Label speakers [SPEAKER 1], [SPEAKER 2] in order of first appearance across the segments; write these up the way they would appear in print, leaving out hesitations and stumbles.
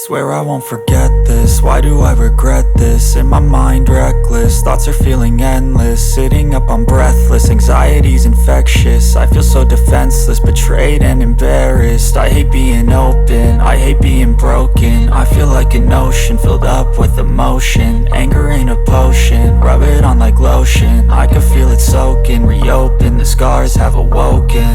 [SPEAKER 1] Swear I won't forget this, why do I regret this? In my mind reckless, thoughts are feeling endless. Sitting up I'm breathless, anxiety's infectious. I feel so defenseless, betrayed and embarrassed. I hate being open, I hate being broken. I feel like an ocean filled up with emotion. Anger ain't a potion, rub it on like lotion. I can feel it soaking, reopen, the scars have awoken.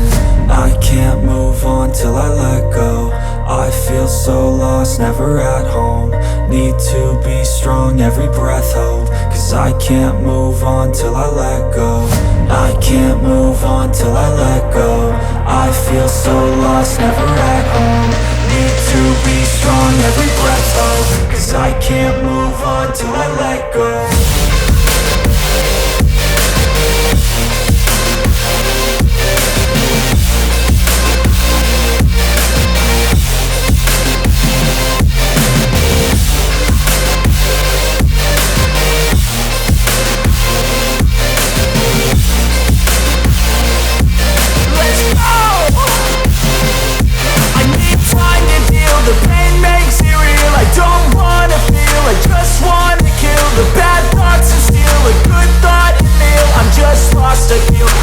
[SPEAKER 1] I can't move on till I let go. I feel so lost, never at home. Need to be strong, every breath hope. Cause I can't move on till I let go. I can't move on till I let go. I feel so lost, never at home. Need to be strong, every breath hope. Cause I can't move on till I let go.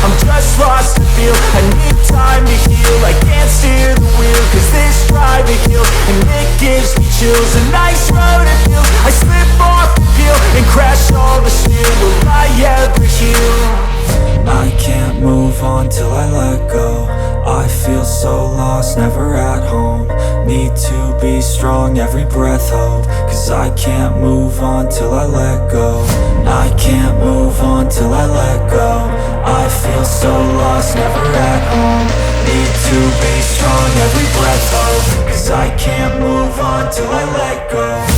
[SPEAKER 1] I'm just lost to feel. I need time to heal. I can't steer the wheel, cause this driving kills. And it gives me chills. A nice road to feel. I slip off the peel and crash all the steel. Will I ever heal? I can't move on till I let go. I feel so lost, never at home. Need to be strong, every breath hope. Cause I can't move on till I let go. I can't move on till I let go. I feel so lost, never at home. Need to be strong, every breath hope. Cause I can't move on till I let go.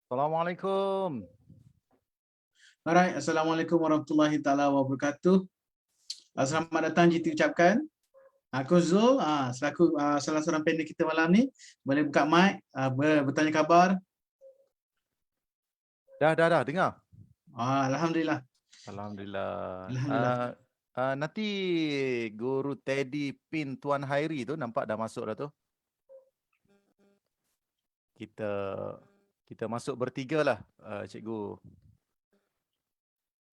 [SPEAKER 2] Assalamualaikum.
[SPEAKER 3] Alright, Assalamualaikum warahmatullahi taala wabarakatuh. Selamat datang GT ucapkan. Aku Zul, selaku salah seorang panel kita malam ni. Boleh buka mic, bertanya khabar.
[SPEAKER 2] Dah dengar.
[SPEAKER 3] Alhamdulillah.
[SPEAKER 2] Alhamdulillah. Nanti Guru Teddy pin Tuan Hairi tu nampak dah masuk dah tu. Kita masuk bertiga lah, cikgu.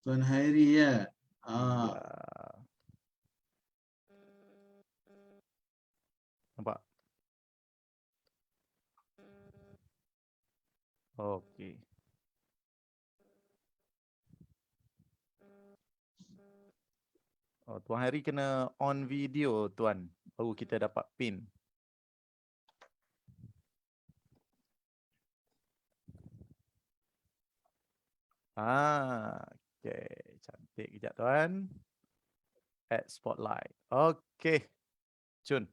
[SPEAKER 3] Tuan Hairi ya.
[SPEAKER 2] Ya. Nampak? Okey. Tuan Hairi kena on video tuan, baru kita dapat pin. Okay. Cantik kejap tuan. Add spotlight. Okay. Cun.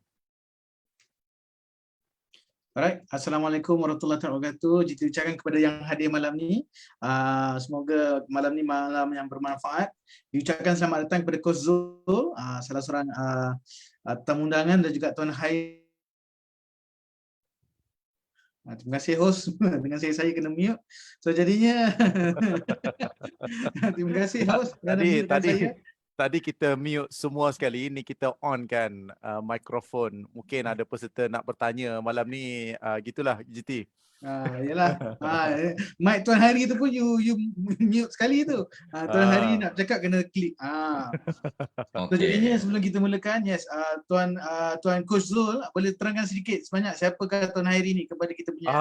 [SPEAKER 3] Alright, Assalamualaikum warahmatullahi wabarakatuh. GT ucapkan kepada yang hadir malam ni. Semoga malam ni malam yang bermanfaat. Diucapkan selamat datang kepada Coach Zul, salah seorang tamu undangan, dan juga Tuan Hairi. Terima kasih host. Dengan saya kena mute. So jadinya terima kasih host kerana mutekan saya.
[SPEAKER 2] Tadi kita mute semua sekali. Ni kita on kan mikrofon. Mungkin ada peserta nak bertanya malam ni. Gitulah GT.
[SPEAKER 3] Yalah. Mic Tuan Hari tu pun you mute sekali tu. Tuan Hari nak cakap kena klik. So jadinya sebelum kita mulakan, yes, Tuan Coach Zul boleh terangkan sedikit sebanyak siapakah Tuan Hari ni kepada kita punya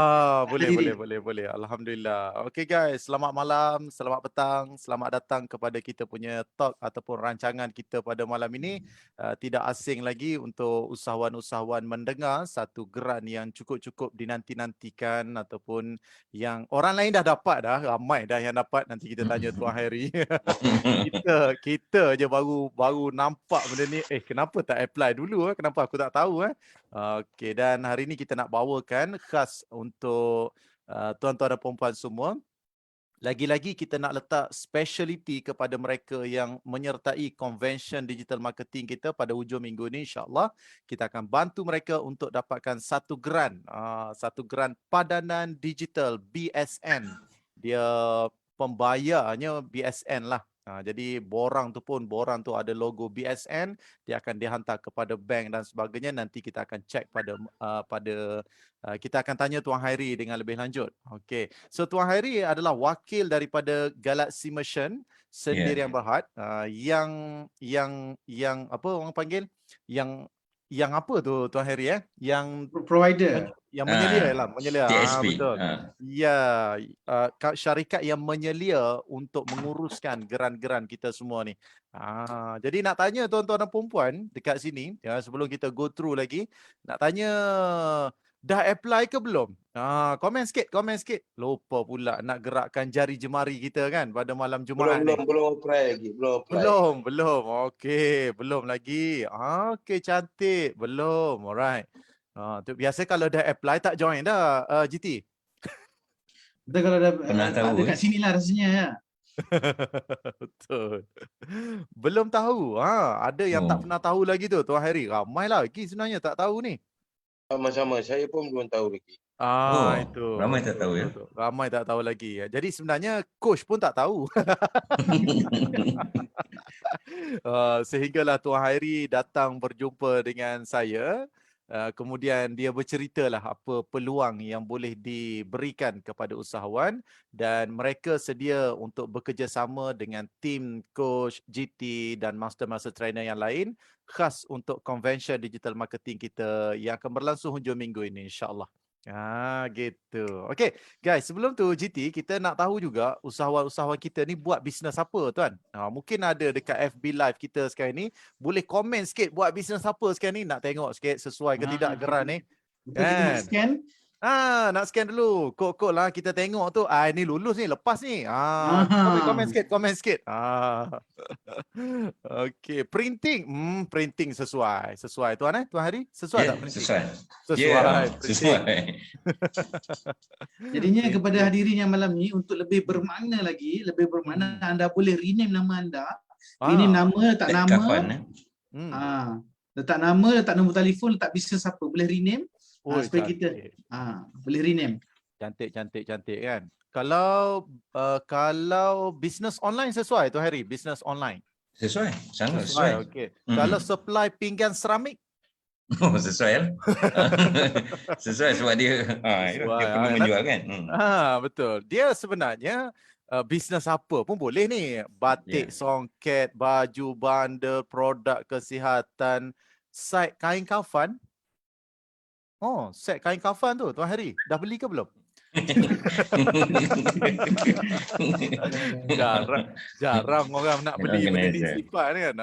[SPEAKER 2] boleh. Alhamdulillah. Okay guys, selamat malam, selamat petang, selamat datang kepada kita punya talk ataupun rancangan kita pada malam ini. Tidak asing lagi untuk usahawan-usahawan mendengar satu geran yang cukup-cukup dinanti-nantikan ataupun yang orang lain dah dapat dah, ramai dah yang dapat. Nanti kita tanya Tuan Hairi. kita je baru nampak benda ni. Kenapa tak apply dulu? Kenapa aku tak tahu? Okey, dan hari ni kita nak bawakan khas untuk tuan-tuan dan puan-puan semua. Lagi-lagi kita nak letak speciality kepada mereka yang menyertai convention digital marketing kita pada hujung minggu ni, insyaAllah. Kita akan bantu mereka untuk dapatkan satu geran padanan digital BSN. Dia pembayarnya BSN lah. Jadi borang tu ada logo BSN, dia akan dihantar kepada bank dan sebagainya. Nanti kita akan cek kita akan tanya Tuan Hairi dengan lebih lanjut. Okey. So Tuan Hairi adalah wakil daripada Galaxy Merchant Sendirian Berhad, yang apa orang panggil? Yang apa tu Tuan Hairi Yang
[SPEAKER 3] provider.
[SPEAKER 2] Yang menyelia.
[SPEAKER 4] TSP.
[SPEAKER 2] Betul. Ya, syarikat yang menyelia untuk menguruskan geran-geran kita semua ni. Jadi nak tanya tuan-tuan dan puan-puan dekat sini, sebelum kita go through lagi, nak tanya dah apply ke belum? Komen sikit. Lupa pula nak gerakkan jari jemari kita kan pada malam Jumaat ni.
[SPEAKER 4] Belum apply lagi.
[SPEAKER 2] Belum. Okey, belum lagi. Okey, cantik. Belum. Alright. Tu biasa kalau dah apply tak join dah GT.
[SPEAKER 3] Betul, kalau dah
[SPEAKER 4] tahu,
[SPEAKER 3] dekat sini lah rasanya ya.
[SPEAKER 2] Betul. Belum tahu. Ada yang tak pernah tahu lagi tu Tuan Hairi. Ramai lagi sebenarnya tak tahu ni.
[SPEAKER 4] Sama-sama, saya pun belum tahu lagi.
[SPEAKER 2] Itu.
[SPEAKER 4] Ramai tak tahu ya.
[SPEAKER 2] Ramai tak tahu lagi. Jadi sebenarnya coach pun tak tahu. Sehinggalah Tuan Hairi datang berjumpa dengan saya. Kemudian dia berceritalah apa peluang yang boleh diberikan kepada usahawan, dan mereka sedia untuk bekerjasama dengan tim coach, GT dan master trainer yang lain khas untuk convention digital marketing kita yang akan berlangsung hujung minggu ini, insya-Allah. Gitu. Okey, guys, sebelum tu GT, kita nak tahu juga usahawan-usahawan kita ni buat bisnes apa tuan? Mungkin ada dekat FB Live kita sekarang ni, boleh komen sikit buat bisnes apa sekarang ni, nak tengok sikit sesuai ke tidak geran ni.
[SPEAKER 3] Kita nak scan
[SPEAKER 2] Nak scan dulu. Kod-kod lah kita tengok tu. Ni lulus ni, lepas ni. Komen
[SPEAKER 3] Ah.
[SPEAKER 2] sikit, komen sikit. Okey, printing. Printing sesuai. Sesuai Tuan Tuan Hari? Sesuai
[SPEAKER 5] Ya,
[SPEAKER 2] tak printing?
[SPEAKER 5] sesuai.
[SPEAKER 2] Sesuai. Printing.
[SPEAKER 5] Sesuai.
[SPEAKER 3] Jadinya
[SPEAKER 2] Printing.
[SPEAKER 3] kepada hadirin yang malam ni, untuk lebih bermakna lagi, lebih bermakna, anda boleh rename nama anda. Rename nama, letak nama.
[SPEAKER 5] Kafan,
[SPEAKER 3] Letak nama, letak nombor telefon, letak bisnes apa. Boleh rename. Supaya kita boleh rename.
[SPEAKER 2] Cantik kan. Kalau business online sesuai Tuan Hari, business online.
[SPEAKER 5] Sesuai, sangat sesuai.
[SPEAKER 2] Okey. Kalau supply pinggan seramik?
[SPEAKER 5] Sesuai lah. Sesuai sebab dia perlu menjual kan.
[SPEAKER 2] Betul. Dia sebenarnya bisnes apa pun boleh ni. Batik, songket, baju, bandar, produk kesihatan, site kain kafan. Set kain kafan tu Tuan Hari, dah beli ke belum? jarang orang nak beli benda ni sifat kan.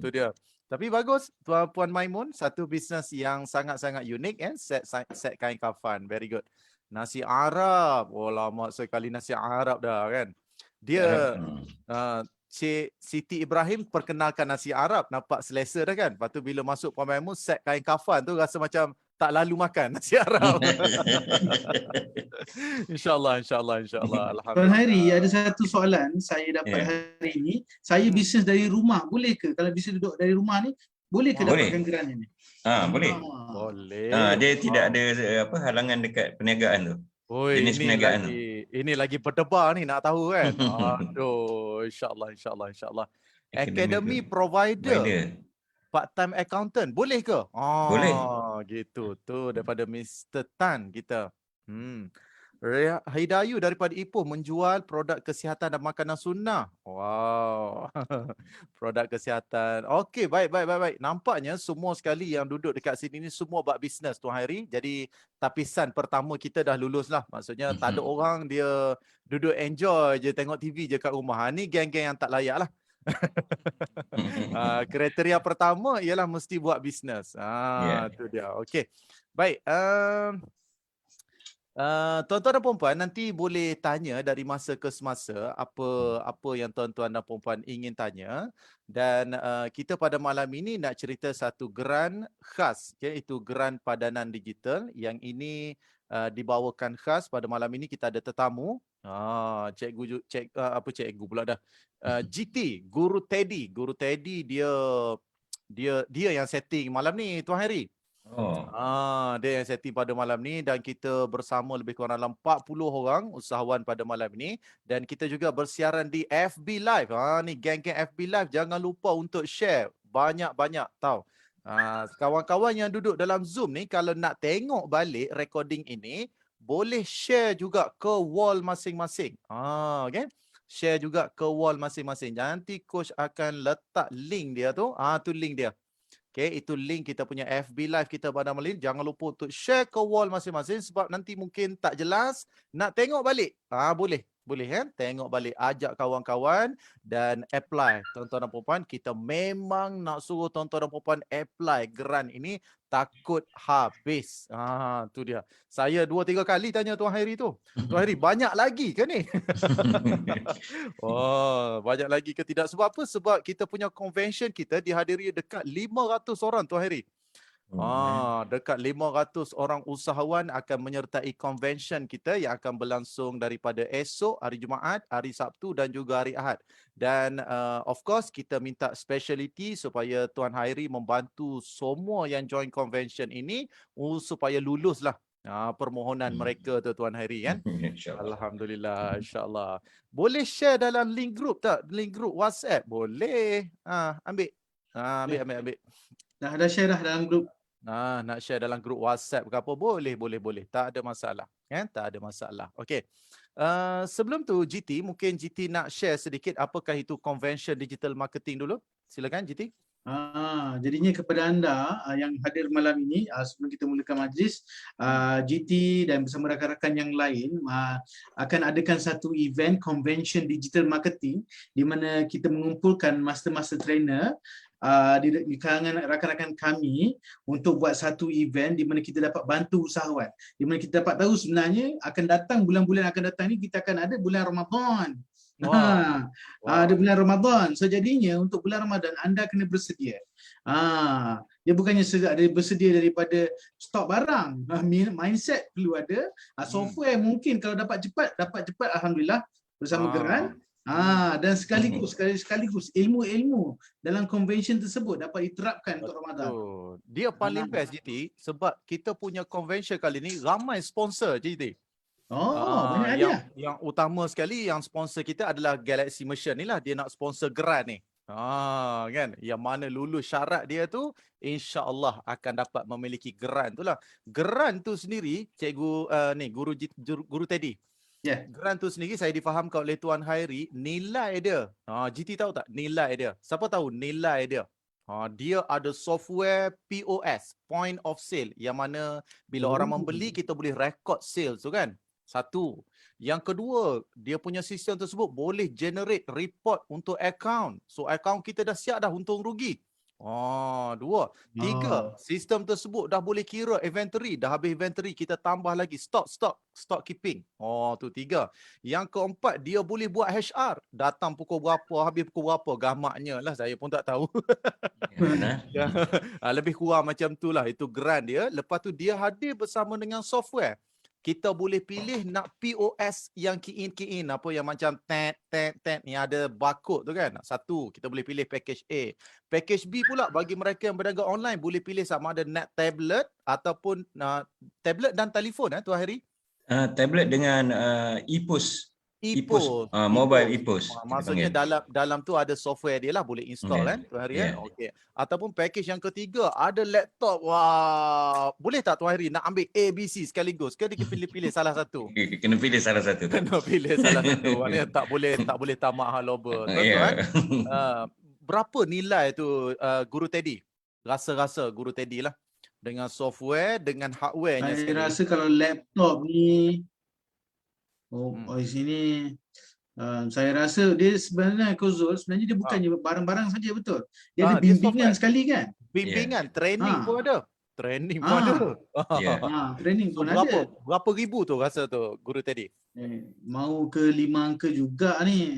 [SPEAKER 2] Tu dia. Tapi bagus Puan Maimun, satu bisnes yang sangat-sangat unik set kain kafan. Very good. Nasi Arab. Lama sekali nasi Arab dah kan. Dia Cik Siti Ibrahim perkenalkan nasi Arab, nampak selesa dah kan. Lepas tu bila masuk Puan Maimun set kain kafan tu rasa macam tak lalu makan nasi Arab. InsyaAllah. Alhamdulillah.
[SPEAKER 3] Tuan Hari, ada satu soalan saya dapat hari ini. Saya bisnes dari rumah, boleh ke? Kalau bisnes duduk dari rumah ni, boleh ke dapatkan geran ini?
[SPEAKER 5] Boleh.
[SPEAKER 2] Boleh.
[SPEAKER 5] Dia tidak ada halangan dekat perniagaan tu. Jenis perniagaan tu.
[SPEAKER 2] Ini lagi berdebar ni nak tahu kan. Aduh, insyaAllah. Academy provider. Part-time accountant, boleh ke?
[SPEAKER 5] Boleh.
[SPEAKER 2] Gitu. Tu daripada Mr. Tan kita. Hidayu daripada Ipoh menjual produk kesihatan dan makanan sunnah. Wow. Produk kesihatan. Okey, baik. Nampaknya semua sekali yang duduk dekat sini ni semua buat bisnes Tuan Hari. Jadi tapisan pertama kita dah lulus lah. Maksudnya tak ada orang dia duduk enjoy je tengok TV je kat rumah. Ni geng-geng yang tak layak lah. Kriteria pertama ialah mesti buat bisnes. Tu dia. Okey. Baik. Tuan-tuan dan puan-puan nanti boleh tanya dari masa ke semasa apa yang tuan-tuan dan puan-puan ingin tanya, dan kita pada malam ini nak cerita satu geran khas, iaitu geran padanan digital yang ini dibawakan khas pada malam ini. Kita ada tetamu cikgu pula dah. GT, Guru Teddy dia yang setting malam ni Tuan Hari. Dia yang setting pada malam ni, dan kita bersama lebih kurang dalam 40 orang usahawan pada malam ni, dan kita juga bersiaran di FB Live. Ni geng-geng FB Live, jangan lupa untuk share banyak-banyak tau. Kawan-kawan yang duduk dalam Zoom ni, kalau nak tengok balik recording ini, boleh share juga ke wall masing-masing. Okay? Share juga ke wall masing-masing. Nanti coach akan letak link dia tu. Tu link dia. Okay, itu link kita punya FB Live kita pada malam ini. Jangan lupa untuk share ke wall masing-masing, sebab nanti mungkin tak jelas nak tengok balik. Boleh kan? Tengok balik, ajak kawan-kawan dan apply. Tuan-tuan dan puan-puan, kita memang nak suruh tuan-tuan dan puan-puan apply geran ini, takut habis. Tu dia. Saya 2-3 kali tanya Tuan Hari tu. Tuan Hari, banyak lagi ke ni? Banyak lagi ke tidak? Sebab apa? Sebab kita punya convention kita dihadiri dekat 500 orang Tuan Hari. Dekat 500 orang usahawan akan menyertai convention kita yang akan berlangsung daripada esok, hari Jumaat, hari Sabtu dan juga hari Ahad. Dan of course kita minta speciality supaya Tuan Hairi membantu semua yang join convention ini supaya lulus lah permohonan mereka tu Tuan Hairi kan. Alhamdulillah, insyaAllah. Boleh share dalam link group tak? Link group WhatsApp? Boleh. Ambil. Ambil.
[SPEAKER 3] Dah share dah dalam group.
[SPEAKER 2] Nak share dalam grup WhatsApp ke apa, boleh. Tak ada masalah. Kan? Tak ada masalah. Okey. Sebelum tu GT, mungkin GT nak share sedikit apakah itu Convention Digital Marketing dulu. Silakan GT.
[SPEAKER 3] Jadinya kepada anda yang hadir malam ini, sebelum kita mulakan majlis, GT dan bersama rakan-rakan yang lain akan adakan satu event convention digital marketing di mana kita mengumpulkan master-master trainer di kalangan rakan-rakan kami untuk buat satu event di mana kita dapat bantu usahawan, di mana kita dapat tahu sebenarnya akan datang bulan-bulan akan datang ni kita akan ada bulan Ramadan. Ada bulan Ramadan. So jadinya untuk bulan Ramadan anda kena bersedia. Dia bukannya ada bersedia daripada stok barang. Mindset perlu ada. Software mungkin kalau dapat cepat alhamdulillah bersama Geran. Dan sekaligus ilmu-ilmu dalam convention tersebut dapat diterapkan untuk Ramadan.
[SPEAKER 2] Dia paling best GT sebab kita punya convention kali ni ramai sponsor GT.
[SPEAKER 3] Banyak dia.
[SPEAKER 2] Yang utama sekali yang sponsor kita adalah Galaxy Merchant ni lah. Dia nak sponsor Geran ni. Kan? Yang mana lulus syarat dia tu, insya-Allah akan dapat memiliki Geran tu lah. Geran tu sendiri, cikgu Guru Teddy.
[SPEAKER 3] Yeah.
[SPEAKER 2] Geran tu sendiri saya difahamkan oleh Tuan Hairi, nilai dia. GT tahu tak nilai dia? Siapa tahu nilai dia? Dia ada software POS, point of sale, yang mana bila orang membeli kita boleh record sales tu kan. Satu. Yang kedua, dia punya sistem tersebut boleh generate report untuk account. So account kita dah siap dah untung rugi. Dua. Tiga, sistem tersebut dah boleh kira inventory. Dah habis inventory, kita tambah lagi stock keeping. Tu tiga. Yang keempat, dia boleh buat HR. Datang pukul berapa, habis pukul berapa. Gamaknya lah, saya pun tak tahu. Lebih kurang macam tu lah. Itu Geran dia. Lepas tu dia hadir bersama dengan software. Kita boleh pilih nak POS yang key in apa yang macam tet ni ada barcode tu kan. Satu, kita boleh pilih package A. Package B pula bagi mereka yang berdagang online boleh pilih sama ada net tablet ataupun tablet dan telefon Tuan Hairi.
[SPEAKER 5] Tablet dengan e-post. Mobile e-post.
[SPEAKER 2] Maksudnya dalam tu ada software dia lah, boleh install kan Tuan Hairi. Okey. Ataupun package yang ketiga ada laptop. Wah, boleh tak Tuan Hairi nak ambil A, B, C sekaligus? Ke dia pilih salah satu?
[SPEAKER 5] Kena pilih salah satu.
[SPEAKER 2] Kena pilih salah satu. Maknanya tak boleh tamak haloba. Tuan-tuan, berapa nilai tu Guru Teddy? Rasa-rasa Guru Teddy lah dengan software, dengan hardware-nya.
[SPEAKER 3] Saya rasa kalau laptop ni di sini saya rasa dia sebenarnya dia bukannya barang-barang saja, betul. Dia ada bimbingan sekali kan?
[SPEAKER 2] Bimbingan, training pun ada. Training pun ada.
[SPEAKER 3] Training pun ada.
[SPEAKER 2] Berapa ribu tu rasa tu Guru Teddy?
[SPEAKER 3] Mau ke 5 angka juga ni.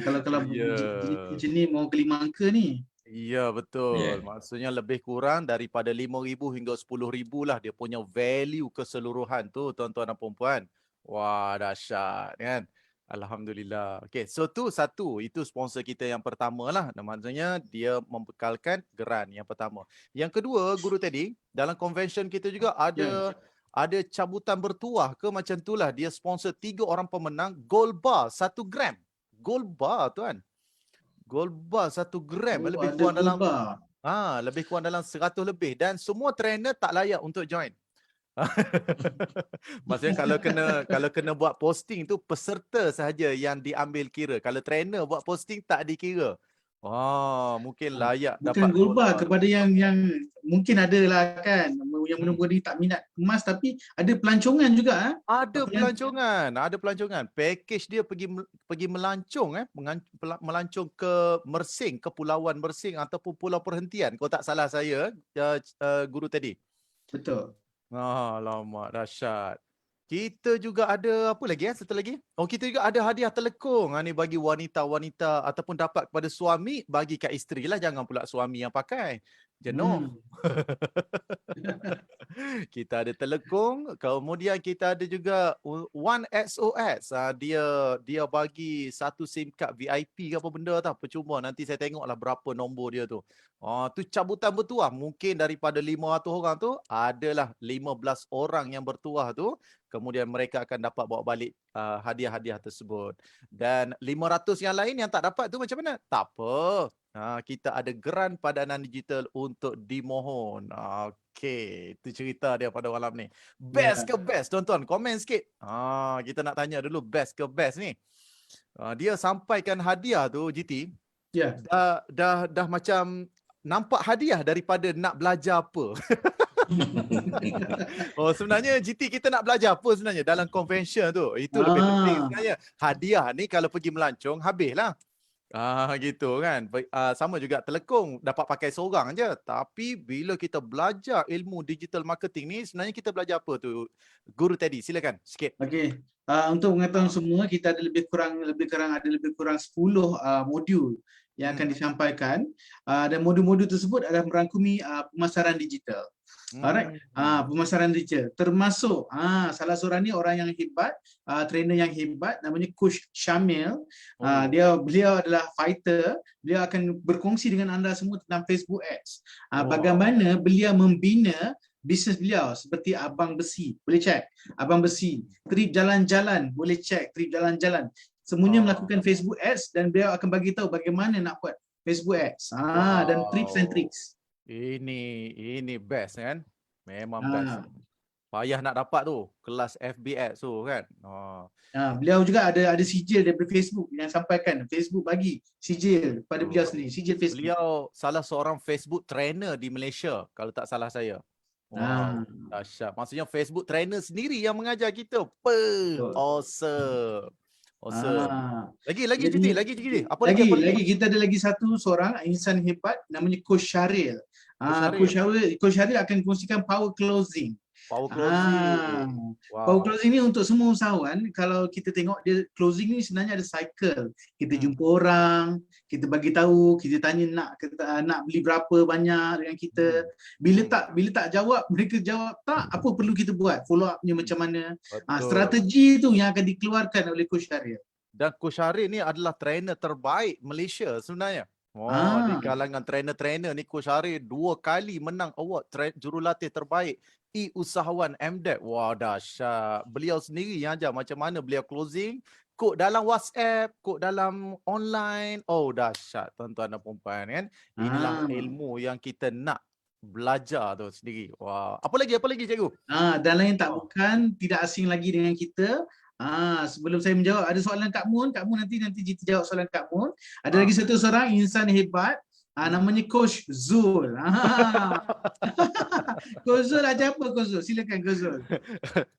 [SPEAKER 3] Kalau macam ni mau ke 5 angka ni.
[SPEAKER 2] Ya, betul. Maksudnya lebih kurang daripada 5,000 hingga 10,000 lah dia punya value keseluruhan tu tuan-tuan dan puan-puan. Wah, dahsyat kan. Alhamdulillah. Okay, so tu satu. Itu sponsor kita yang pertama lah. Maksudnya dia membekalkan Geran yang pertama. Yang kedua, Guru Teddy, dalam convention kita juga ada cabutan bertuah ke macam tu lah. Dia sponsor 3 orang pemenang gold bar 1 gram. Gold bar tuan. Gold bar 1 gram. Lebih kurang dalam 100 lebih. Dan semua trainer tak layak untuk join. Maksudnya kalau kena buat posting tu peserta sahaja yang diambil kira. Kalau trainer buat posting tak dikira. Mungkin layak
[SPEAKER 3] bukan
[SPEAKER 2] dapat
[SPEAKER 3] gold bar kepada yang mungkin ada lah kan yang menunggu ni tak minat emas, tapi ada pelancongan juga.
[SPEAKER 2] Ada pelancongan. Package dia pergi melancong melancong ke Mersing, Kepulauan Mersing ataupun Pulau Perhentian kalau tak salah saya Guru Teddy.
[SPEAKER 3] Betul.
[SPEAKER 2] Alamak, dahsyat. Kita juga ada apa lagi satu lagi? Kita juga ada hadiah telekung ni bagi wanita-wanita ataupun dapat kepada suami, bagi kat isteri lah, jangan pula suami yang pakai. Jenuh. Kita ada telekung, kemudian kita ada juga One SOS. Dia bagi satu SIM card VIP ke apa benda tau, percuma. Nanti saya tengoklah berapa nombor dia tu. Tu cabutan bertuah. Mungkin daripada 500 orang tu adalah 15 orang yang bertuah tu. Kemudian mereka akan dapat bawa balik hadiah-hadiah tersebut. Dan 500 yang lain yang tak dapat tu macam mana? Tak apa. Kita ada Geran Padanan Digital untuk dimohon. Okey, itu cerita dia pada malam ni. Best ke best? Tuan-tuan, komen sikit. Kita nak tanya dulu best ke best ni. Dia sampaikan hadiah tu GT.
[SPEAKER 3] Ya.
[SPEAKER 2] Dah macam nampak hadiah daripada nak belajar apa. Sebenarnya GT kita nak belajar apa sebenarnya dalam convention tu. Itu lebih penting sebenarnya. Hadiah ni kalau pergi melancong habislah. Gitu kan. Sama juga telekong dapat pakai seorang je. Tapi bila kita belajar ilmu digital marketing ni sebenarnya kita belajar apa tu? Guru Teddy silakan sikit.
[SPEAKER 3] Okey. Untuk pengetahuan semua kita ada lebih kurang 10 modul yang akan disampaikan dan modul-modul tersebut adalah merangkumi pemasaran digital. Alright. Pemasaran digital termasuk salah seorang ni orang yang hebat, trainer yang hebat namanya Coach Syamil. Beliau adalah fighter. Beliau akan berkongsi dengan anda semua tentang Facebook Ads. Bagaimana beliau membina bisnes beliau seperti Abang Besi. Boleh check. Abang Besi, trip jalan-jalan, boleh check trip jalan-jalan. Semuanya melakukan Facebook Ads dan beliau akan bagi tahu bagaimana nak buat Facebook Ads. Dan tips and tricks.
[SPEAKER 2] Ini best kan? Memang best. Payah nak dapat tu kelas FBX tu kan.
[SPEAKER 3] Beliau juga ada sijil daripada Facebook yang sampaikan. Facebook bagi sijil pada beliau sendiri, sijil Facebook.
[SPEAKER 2] Beliau salah seorang Facebook trainer di Malaysia kalau tak salah saya. Dahsyat. Maksudnya Facebook trainer sendiri yang mengajar kita. Awesome. Lagi GT. Apa lagi?
[SPEAKER 3] Kita ada lagi satu seorang insan hebat namanya Coach Syaril. Coach Syaril akan kongsikan power closing. Power closing ni untuk semua usahawan. Kalau kita tengok dia closing ni sebenarnya ada cycle. Kita jumpa orang, kita bagi tahu, kita tanya nak beli berapa banyak dengan kita. Bila tak jawab, mereka jawab tak, apa perlu kita buat? Follow up-nya macam mana? Strategi tu yang akan dikeluarkan oleh Coach Syaril.
[SPEAKER 2] Dan Coach Syaril ni adalah trainer terbaik Malaysia sebenarnya. Di kalangan trainer-trainer ni Coach Syaril 2 kali menang award jurulatih terbaik usahawan MDEC. Wah, dahsyat. Beliau sendiri yang ajar macam mana beliau closing, kod dalam WhatsApp, kod dalam online. Dahsyat tuan-tuan dan puan-puan kan. Inilah ilmu yang kita nak belajar tu sendiri. Wah, apa lagi cikgu?
[SPEAKER 3] Dan lain tak bukan tidak asing lagi dengan kita. Sebelum saya menjawab, ada soalan Kak Mun. Kak Mun nanti kita jawab soalan Kak Mun. Ada lagi satu seorang insan hebat. Namanya Coach Zul. Coach Zul ajar apa Coach Zul? Silakan Coach Zul.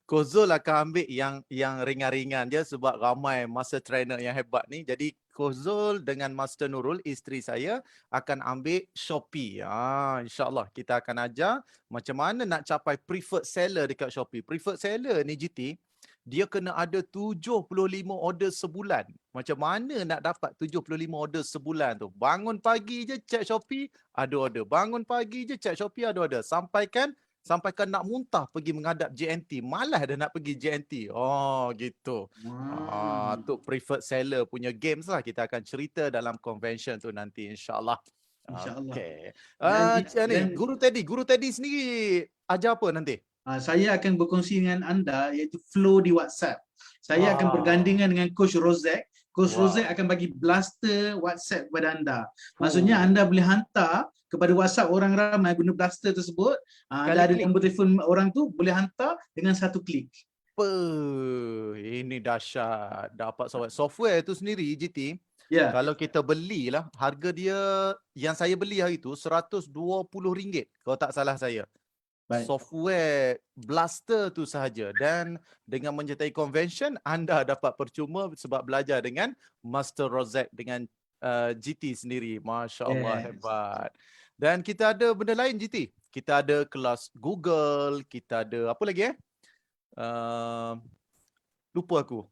[SPEAKER 2] Coach Zul akan ambil yang ringan-ringan je sebab ramai master trainer yang hebat ni. Jadi Coach Zul dengan Master Nurul, isteri saya, akan ambil Shopee. InsyaAllah kita akan ajar macam mana nak capai preferred seller dekat Shopee. Preferred seller ni GT, dia kena ada 75 order sebulan. Macam mana nak dapat 75 order sebulan tu? Bangun pagi je check Shopee, ada order. Bangun pagi je check Shopee, ada order. Sampaikan nak muntah pergi menghadap JNT. Malas dah nak pergi JNT. Gitu. Tu preferred seller punya games lah. Kita akan cerita dalam convention tu nanti insyaAllah.
[SPEAKER 3] InsyaAllah.
[SPEAKER 2] Okay. Guru Teddy sendiri ajar apa nanti?
[SPEAKER 3] Saya akan berkongsi dengan anda iaitu flow di WhatsApp. Saya akan bergandingan dengan Coach Rozek. Coach Rozek akan bagi blaster WhatsApp kepada anda. Maksudnya anda boleh hantar kepada WhatsApp orang ramai guna blaster tersebut. Anda ada nombor telefon orang tu, boleh hantar dengan satu klik.
[SPEAKER 2] Ini dahsyat. Dapat software tu sendiri GT. Kalau kita belilah, harga dia yang saya beli hari tu RM120 kalau tak salah saya. Baik. Software blaster tu sahaja, dan dengan menyertai convention anda dapat percuma sebab belajar dengan Master Rozek dengan GT sendiri. Masya Allah, hebat. Dan kita ada benda lain GT. Kita ada kelas Google, kita ada apa lagi lupa aku.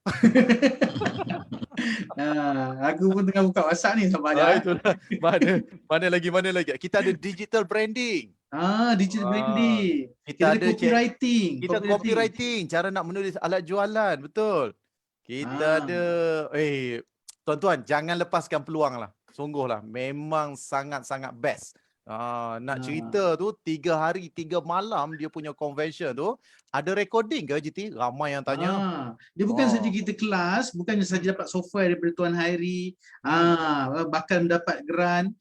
[SPEAKER 3] Aku pun tengah buka WhatsApp ni sama ada.
[SPEAKER 2] Mana lagi? Kita ada digital branding.
[SPEAKER 3] Digital branding.
[SPEAKER 2] Kita ada
[SPEAKER 3] copywriting.
[SPEAKER 2] Copywriting, cara nak menulis alat jualan, betul. Kita ada tuan-tuan jangan lepaskan peluang lah. Sungguhlah memang sangat-sangat best. Nak cerita tu 3 hari 3 malam dia punya convention tu. Ada recording ke GT? Ramai yang tanya.
[SPEAKER 3] Dia bukan saja kita kelas, bukannya saja dapat software daripada Tuan Hairi, bahkan mendapat grant.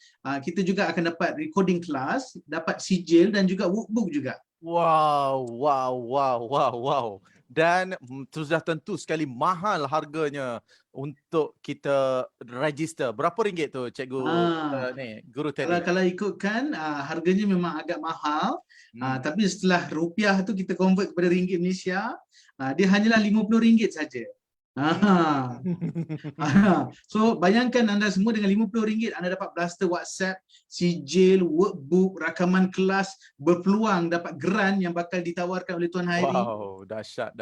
[SPEAKER 3] Kita juga akan dapat recording kelas, dapat sijil dan juga workbook juga.
[SPEAKER 2] Wow. dan sudah tentu sekali mahal harganya untuk kita register. Berapa ringgit tu cikgu ni, Guru Teddy?
[SPEAKER 3] Kalau ikutkan harganya memang agak mahal, tapi setelah rupiah tu kita convert kepada ringgit Malaysia, dia hanyalah RM50 saja. So bayangkan anda semua dengan RM50 anda dapat blaster WhatsApp, sijil, workbook, rakaman kelas, berpeluang dapat geran yang bakal ditawarkan oleh Tuan Hairi.
[SPEAKER 2] Wow, dahsyat.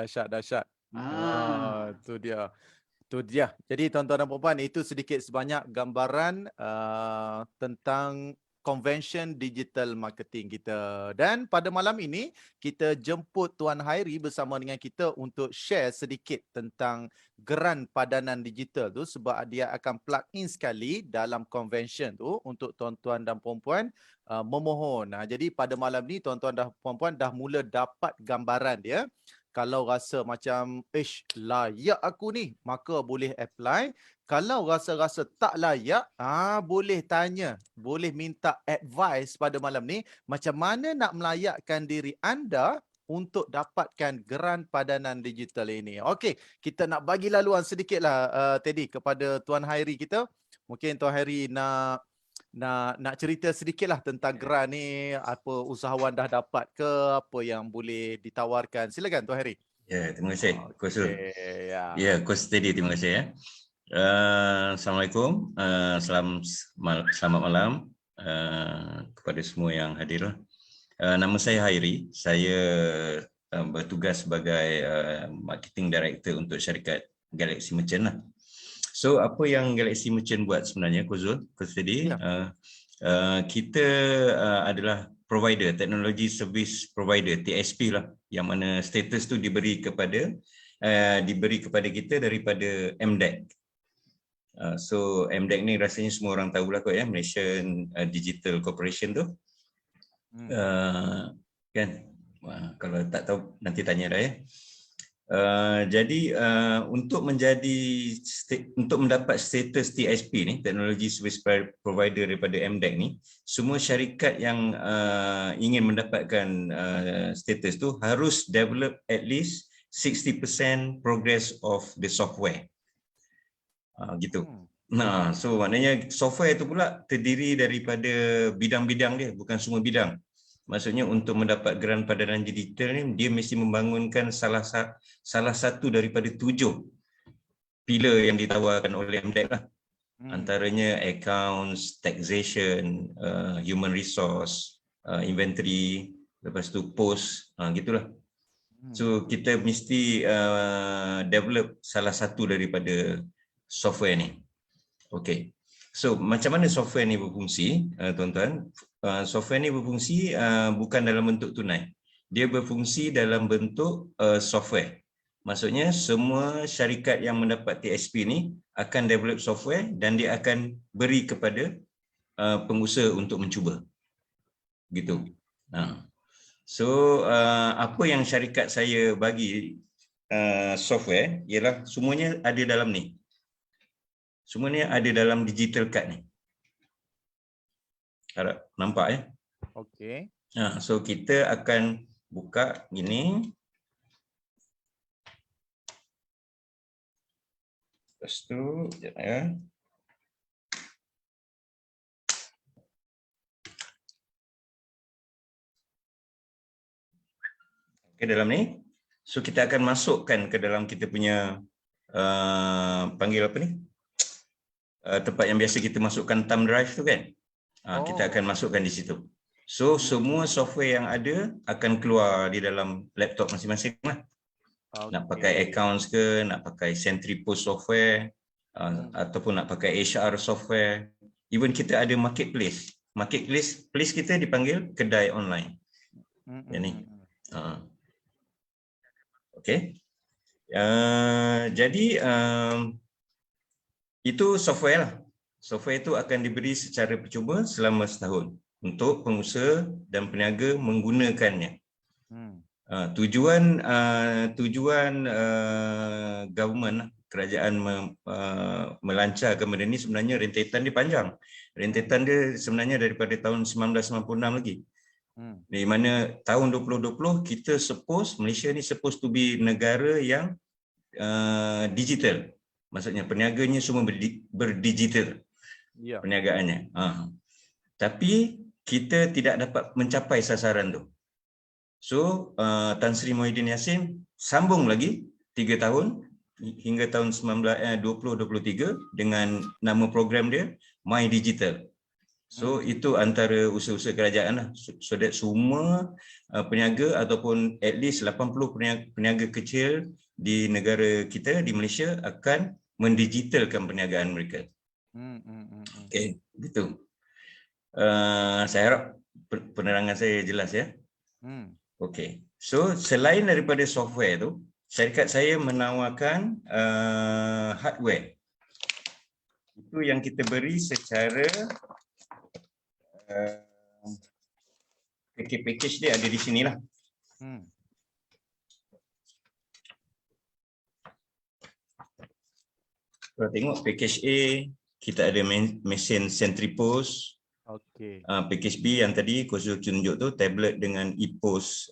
[SPEAKER 2] Tu dia. Jadi tuan-tuan dan puan-puan, itu sedikit sebanyak gambaran tentang convention digital marketing kita. Dan pada malam ini kita jemput Tuan Hairi bersama dengan kita untuk share sedikit tentang geran padanan digital tu, sebab dia akan plug in sekali dalam convention tu untuk tuan-tuan dan puan-puan memohon. Jadi pada malam ni tuan-tuan dan puan-puan dah mula dapat gambaran dia. Kalau rasa macam layak aku ni, maka boleh apply. Kalau rasa-rasa tak layak, boleh tanya, boleh minta advice pada malam ni macam mana nak melayakkan diri anda untuk dapatkan geran padanan digital ini. Okey, kita nak bagi laluan sedikitlah Teddy kepada Tuan Hairi kita. Mungkin Tuan Hairi nak cerita sedikitlah tentang geran ni, apa usahawan dah dapat ke, apa yang boleh ditawarkan. Silakan Tuan Hairi.
[SPEAKER 5] Ya, terima kasih Coach. Ya, Coach Teddy, terima kasih ya. Assalamualaikum. Selamat malam kepada semua yang hadir. Nama saya Hairi. Saya bertugas sebagai marketing director untuk syarikat Galaxy Merchant lah. So apa yang Galaxy Merchant buat sebenarnya, Coach Teddy, kita adalah provider, teknologi service provider, TSP lah, yang mana status tu diberi kepada kita daripada MDEC. So MDEC ni rasanya semua orang tahulah kot ya, Malaysian Digital Corporation tu. Kan? Kalau tak tahu nanti tanya dah ya. Jadi untuk mendapat status TSP ni, teknologi service provider daripada MDEC ni, semua syarikat yang ingin mendapatkan status tu harus develop at least 60% progress of the software. Gitu. Nah, so maknanya software itu pula terdiri daripada bidang-bidang dia, bukan semua bidang. Maksudnya untuk mendapat geran padanan digital ni, dia mesti membangunkan salah satu daripada 7 pilar yang ditawarkan oleh MDEC lah. Antaranya accounts, taxation, human resource, inventory, lepas tu post, gitulah. So kita mesti develop salah satu daripada software ni. Okay. So macam mana software ni berfungsi, tuan-tuan? Software ni berfungsi bukan dalam bentuk tunai. Dia berfungsi dalam bentuk software. Maksudnya semua syarikat yang mendapat TSP ni akan develop software dan dia akan beri kepada pengusaha untuk mencuba. Gitu. So apa yang syarikat saya bagi software ialah semuanya ada dalam ni. Semuanya ada dalam digital card ni. Harap nampak ya.
[SPEAKER 2] Okey.
[SPEAKER 5] So kita akan buka gini. Lepas tu sekejap ya. Okey, dalam ni. So kita akan masukkan ke dalam kita punya panggil apa ni? Tempat yang biasa kita masukkan thumb drive tu kan. Kita akan masukkan di situ. So semua software yang ada akan keluar di dalam laptop masing-masing lah. Nak pakai accounts ke, nak pakai Sentry Post software, ataupun nak pakai HR software. Even kita ada marketplace. Marketplace kita dipanggil kedai online. Yang ni. Okay. Jadi itu software lah. Software itu akan diberi secara percuma selama setahun untuk pengusaha dan peniaga menggunakannya. Tujuan government, kerajaan melancarkan benda ni sebenarnya rentetan dia panjang. Rentetan dia sebenarnya daripada tahun 1996 lagi. Di mana tahun 2020 kita Malaysia ni supposed to be negara yang digital. Maksudnya peniaganya semua berdigital perniagaannya. Tapi kita tidak dapat mencapai sasaran tu. So Tan Sri Muhyiddin Yassin sambung lagi 3 tahun hingga tahun 2023 dengan nama program dia My Digital. So itu antara usaha-usaha kerajaan lah. So that semua peniaga ataupun at least 80 peniaga kecil di negara kita, di Malaysia, akan mendigitalkan perniagaan mereka. Okay, gitu. Saya harap penerangan saya jelas ya. Okay. So selain daripada software tu, syarikat saya menawarkan hardware. Itu yang kita beri secara package dia ada di sinilah. Kalau tengok package A, kita ada mesin centripose.
[SPEAKER 2] Okey.
[SPEAKER 5] Package B yang tadi Khusus tunjuk tu, tablet dengan e-post,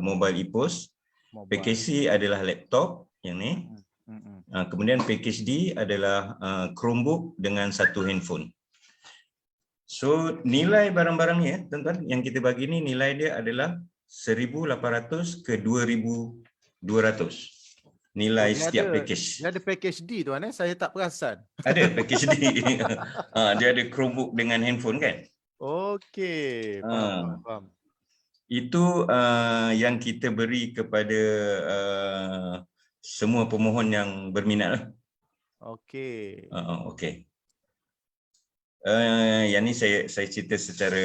[SPEAKER 5] mobile e-post. Package C adalah laptop yang ni. Kemudian package D adalah Chromebook dengan satu handphone. So nilai barang-barang ni tuan-tuan yang kita bagi ni, nilai dia adalah 1,800 ke 2,200. Nilai setiap package.
[SPEAKER 2] Dia ada package D tuan saya tak perasan.
[SPEAKER 5] Ada package D. Dia ada Chromebook dengan handphone kan?
[SPEAKER 2] Okey, faham.
[SPEAKER 5] Itu yang kita beri kepada semua pemohon yang berminat lah.
[SPEAKER 2] Okey.
[SPEAKER 5] Okey. Yang ni saya cerita secara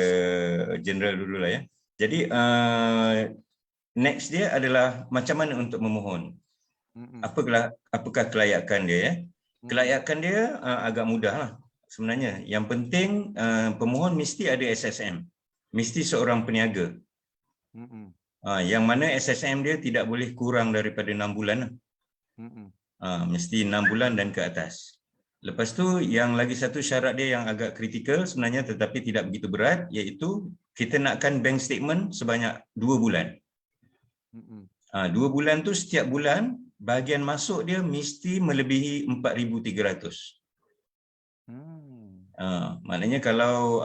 [SPEAKER 5] general dululah ya. Jadi next dia adalah macam mana untuk memohon. Apakah kelayakan dia ya? Kelayakan dia agak mudah lah sebenarnya. Yang penting pemohon mesti ada SSM. Mesti seorang peniaga. Yang mana SSM dia tidak boleh kurang daripada 6 bulan lah. Mesti 6 bulan dan ke atas. Lepas tu yang lagi satu syarat dia yang agak kritikal sebenarnya tetapi tidak begitu berat, iaitu kita nakkan bank statement sebanyak 2 bulan. 2 bulan tu setiap bulan bahagian masuk dia mesti melebihi 4,300. Maknanya kalau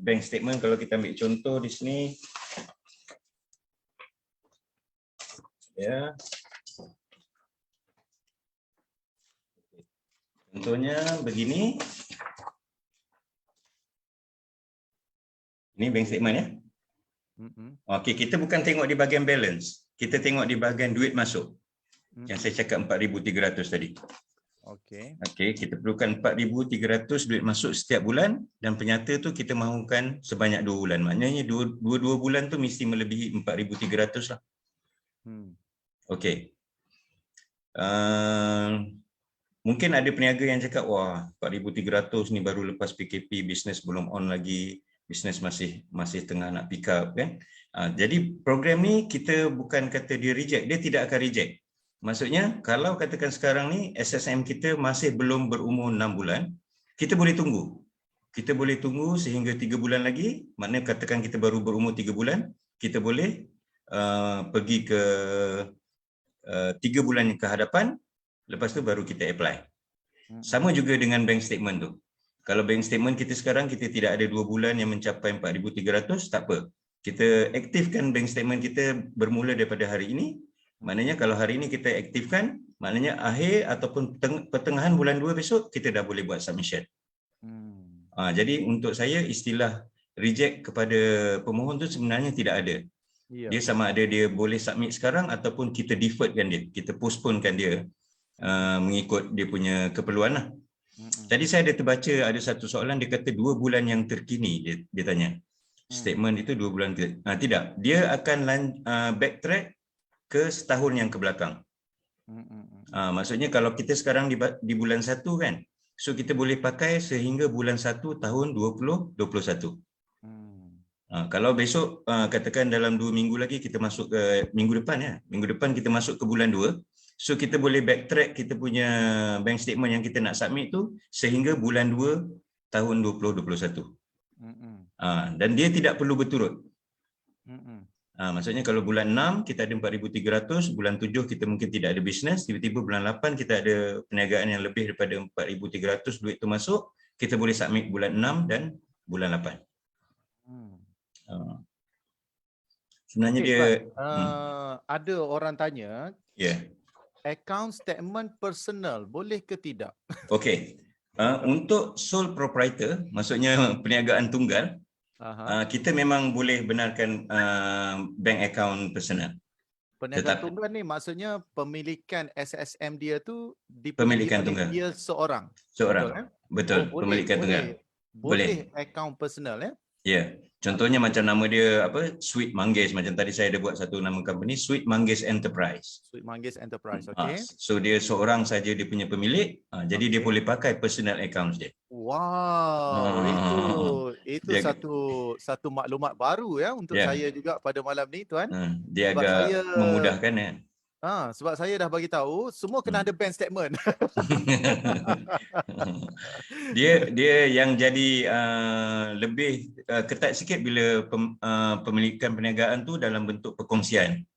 [SPEAKER 5] bank statement, kalau kita ambil contoh di sini ya. Contohnya begini. Ini bank statement ya. Okey, kita bukan tengok di bahagian balance. Kita tengok di bahagian duit masuk. Yang saya cakap 4,300 tadi. Okey, kita perlukan 4,300 duit masuk setiap bulan dan penyata tu kita mahukan sebanyak 2 bulan. Maknanya 2 bulan tu mesti melebihi 4,300 lah. Okey. Mungkin ada peniaga yang cakap, wah 4,300 ni baru lepas PKP, bisnes belum on lagi, bisnes masih tengah nak pick up kan. Jadi program ni kita bukan kata dia reject, dia tidak akan reject. Maksudnya kalau katakan sekarang ni SSM kita masih belum berumur 6 bulan, kita boleh tunggu. Kita boleh tunggu sehingga 3 bulan lagi, maknanya katakan kita baru berumur 3 bulan, kita boleh pergi ke 3 bulan ke hadapan, lepas tu baru kita apply. Sama juga dengan bank statement tu. Kalau bank statement kita sekarang kita tidak ada 2 bulan yang mencapai 4,300, tak apa. Kita aktifkan bank statement kita bermula daripada hari ini. Maknanya kalau hari ini kita aktifkan, maknanya akhir ataupun pertengahan bulan 2 besok kita dah boleh buat submission. Jadi untuk saya istilah reject kepada pemohon tu sebenarnya tidak ada. Dia sama ada dia boleh submit sekarang ataupun kita deferredkan dia, kita postponekan dia mengikut dia punya keperluan lah. Tadi saya ada terbaca ada satu soalan, dia kata 2 bulan yang terkini, dia tanya. Statement itu 2 bulan tidak, dia akan backtrack ke setahun yang kebelakang. Maksudnya kalau kita sekarang di bulan 1 kan, so kita boleh pakai sehingga bulan 1 tahun 2021. Kalau besok katakan dalam 2 minggu lagi kita masuk ke minggu depan ya, minggu depan kita masuk ke bulan 2, so kita boleh backtrack kita punya bank statement yang kita nak submit tu sehingga bulan 2 tahun 2021. Dan dia tidak perlu berturut. Maksudnya kalau bulan 6 kita ada 4,300, bulan 7 kita mungkin tidak ada bisnes, tiba-tiba bulan 8 kita ada perniagaan yang lebih daripada 4,300, duit tu masuk, kita boleh submit bulan 6 dan bulan 8. Sebenarnya dia
[SPEAKER 2] ada orang tanya, account statement personal boleh ke tidak?
[SPEAKER 5] Okey. Untuk sole proprietor, maksudnya perniagaan tunggal, kita memang boleh benarkan bank account personal.
[SPEAKER 2] Perniagaan tunggal ni maksudnya pemilikan SSM dia tu
[SPEAKER 5] pemilikan
[SPEAKER 2] dipilih
[SPEAKER 5] tunggal.
[SPEAKER 2] dia seorang.
[SPEAKER 5] Seorang. Betul, pemilikan tunggal.
[SPEAKER 2] Boleh account personal
[SPEAKER 5] Ya. Contohnya macam nama dia Sweet Manggis, macam tadi saya ada buat satu nama company, Sweet Manggis Enterprise.
[SPEAKER 2] Sweet Manggis Enterprise, okey.
[SPEAKER 5] So dia seorang saja dia punya pemilik, jadi dia boleh pakai personal accounts dia.
[SPEAKER 2] Wow, itu satu maklumat baru untuk saya juga pada malam ni tuan.
[SPEAKER 5] Dia sebab agak memudahkan
[SPEAKER 2] sebab saya dah bagi tahu semua kena ada bank statement.
[SPEAKER 5] dia yang jadi lebih ketat sikit bila pemilikan perniagaan tu dalam bentuk perkongsian.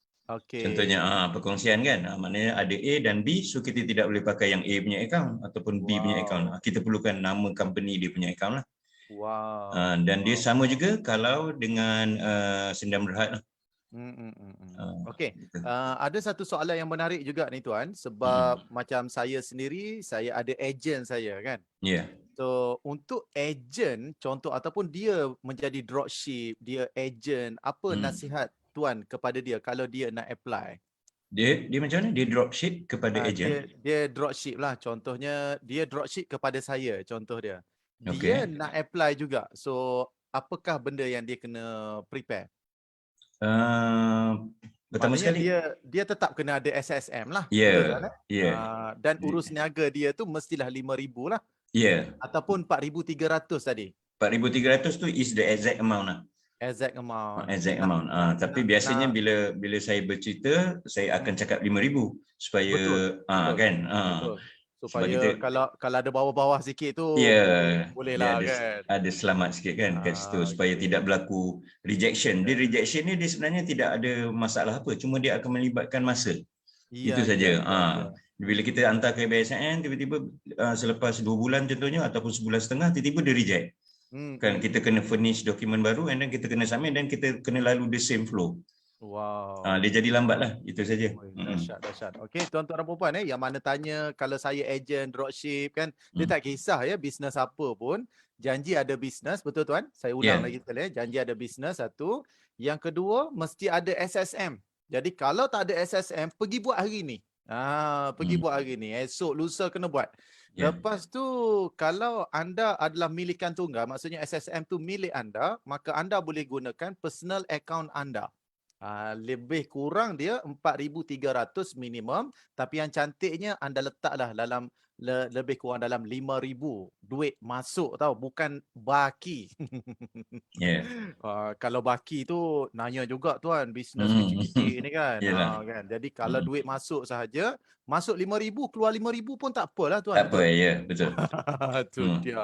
[SPEAKER 5] Contohnya perkongsian kan, maknanya ada A dan B, so kita tidak boleh pakai yang A punya account ataupun B punya account. Kita perlukan nama company dia punya account lah. Dan dia sama juga kalau dengan Sendirian Berhad lah.
[SPEAKER 2] Okey, ada satu soalan yang menarik juga ni tuan, sebab macam saya sendiri, saya ada ejen saya kan. So untuk ejen contoh ataupun dia menjadi dropship, dia ejen, apa nasihat tuan kepada dia kalau dia nak apply?
[SPEAKER 5] Dia macam mana? Dia dropship kepada ejen?
[SPEAKER 2] Dia dropship lah, contohnya dia dropship kepada saya, contoh dia. Dia nak apply juga. So apakah benda yang dia kena prepare?
[SPEAKER 5] Pertama sekali
[SPEAKER 2] dia tetap kena ada SSM lah. Dan urus niaga dia tu mestilah 5,000 lah. Ataupun 4,300 tadi.
[SPEAKER 5] 4,300 tu is the exact amount lah.
[SPEAKER 2] Exact amount.
[SPEAKER 5] Tapi biasanya bila saya bercerita, saya akan cakap 5,000 supaya kan.
[SPEAKER 2] Betul. Supaya kalau ada bawah-bawah sikit tu boleh lah kan.
[SPEAKER 5] Ada selamat sikit kan kat situ supaya tidak berlaku rejection. Rejection ni dia sebenarnya tidak ada masalah apa, cuma dia akan melibatkan masa. Itu saja. Bila kita hantar ke BSN, tiba-tiba selepas 2 bulan contohnya ataupun sebulan setengah, tiba-tiba dia reject. Kan kita kena furnish dokumen baru and then kita kena submit dan kita kena lalu the same flow. Dia jadi lambat lah, itu saja.
[SPEAKER 2] Dahsyat. Okey, tuan-tuan dan puan yang mana tanya kalau saya ejen dropship kan, dia tak kisah bisnes apa pun, janji ada bisnes, betul tuan? Saya ulang lagi sekali janji ada bisnes satu. Yang kedua, mesti ada SSM. Jadi kalau tak ada SSM, pergi buat hari ni. Pergi buat hari ni. Esok lusa kena buat. Lepas tu kalau anda adalah milikan tunggal, maksudnya SSM tu milik anda, maka anda boleh gunakan personal account anda. Lebih kurang dia 4,300 minimum, tapi yang cantiknya anda letaklah dalam lebih kurang dalam 5,000 duit masuk tau, bukan baki. Kalau baki tu nanya juga tuan, bisnes kecil-kecil ni kan. Kan. Jadi kalau duit masuk sahaja, masuk 5,000 keluar 5,000 pun tak apalah tuan.
[SPEAKER 5] Tak apa, betul.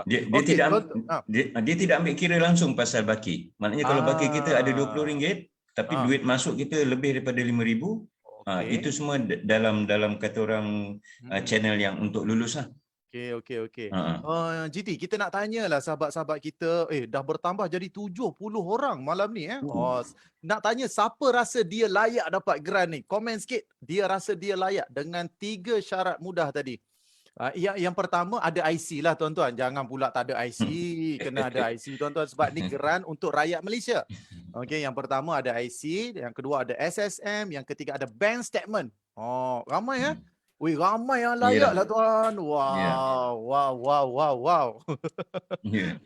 [SPEAKER 5] Dia tidak ambil kira langsung pasal baki. Maknanya kalau baki kita ada RM20, tapi duit masuk kita lebih daripada 5,000, itu semua dalam kata orang channel yang untuk lulus lah.
[SPEAKER 2] Okey. GT, kita nak tanyalah sahabat-sahabat kita, dah bertambah jadi 70 orang malam ni nak tanya siapa rasa dia layak dapat grant ni. Komen sikit, dia rasa dia layak dengan 3 syarat mudah tadi. Yang pertama ada IC lah tuan-tuan. Jangan pula tak ada IC, kena ada IC tuan-tuan sebab ni grant untuk rakyat Malaysia. Okey, yang pertama ada IC, yang kedua ada SSM, yang ketiga ada bank statement. Ramai ramai yang layak lah tuan. Wow.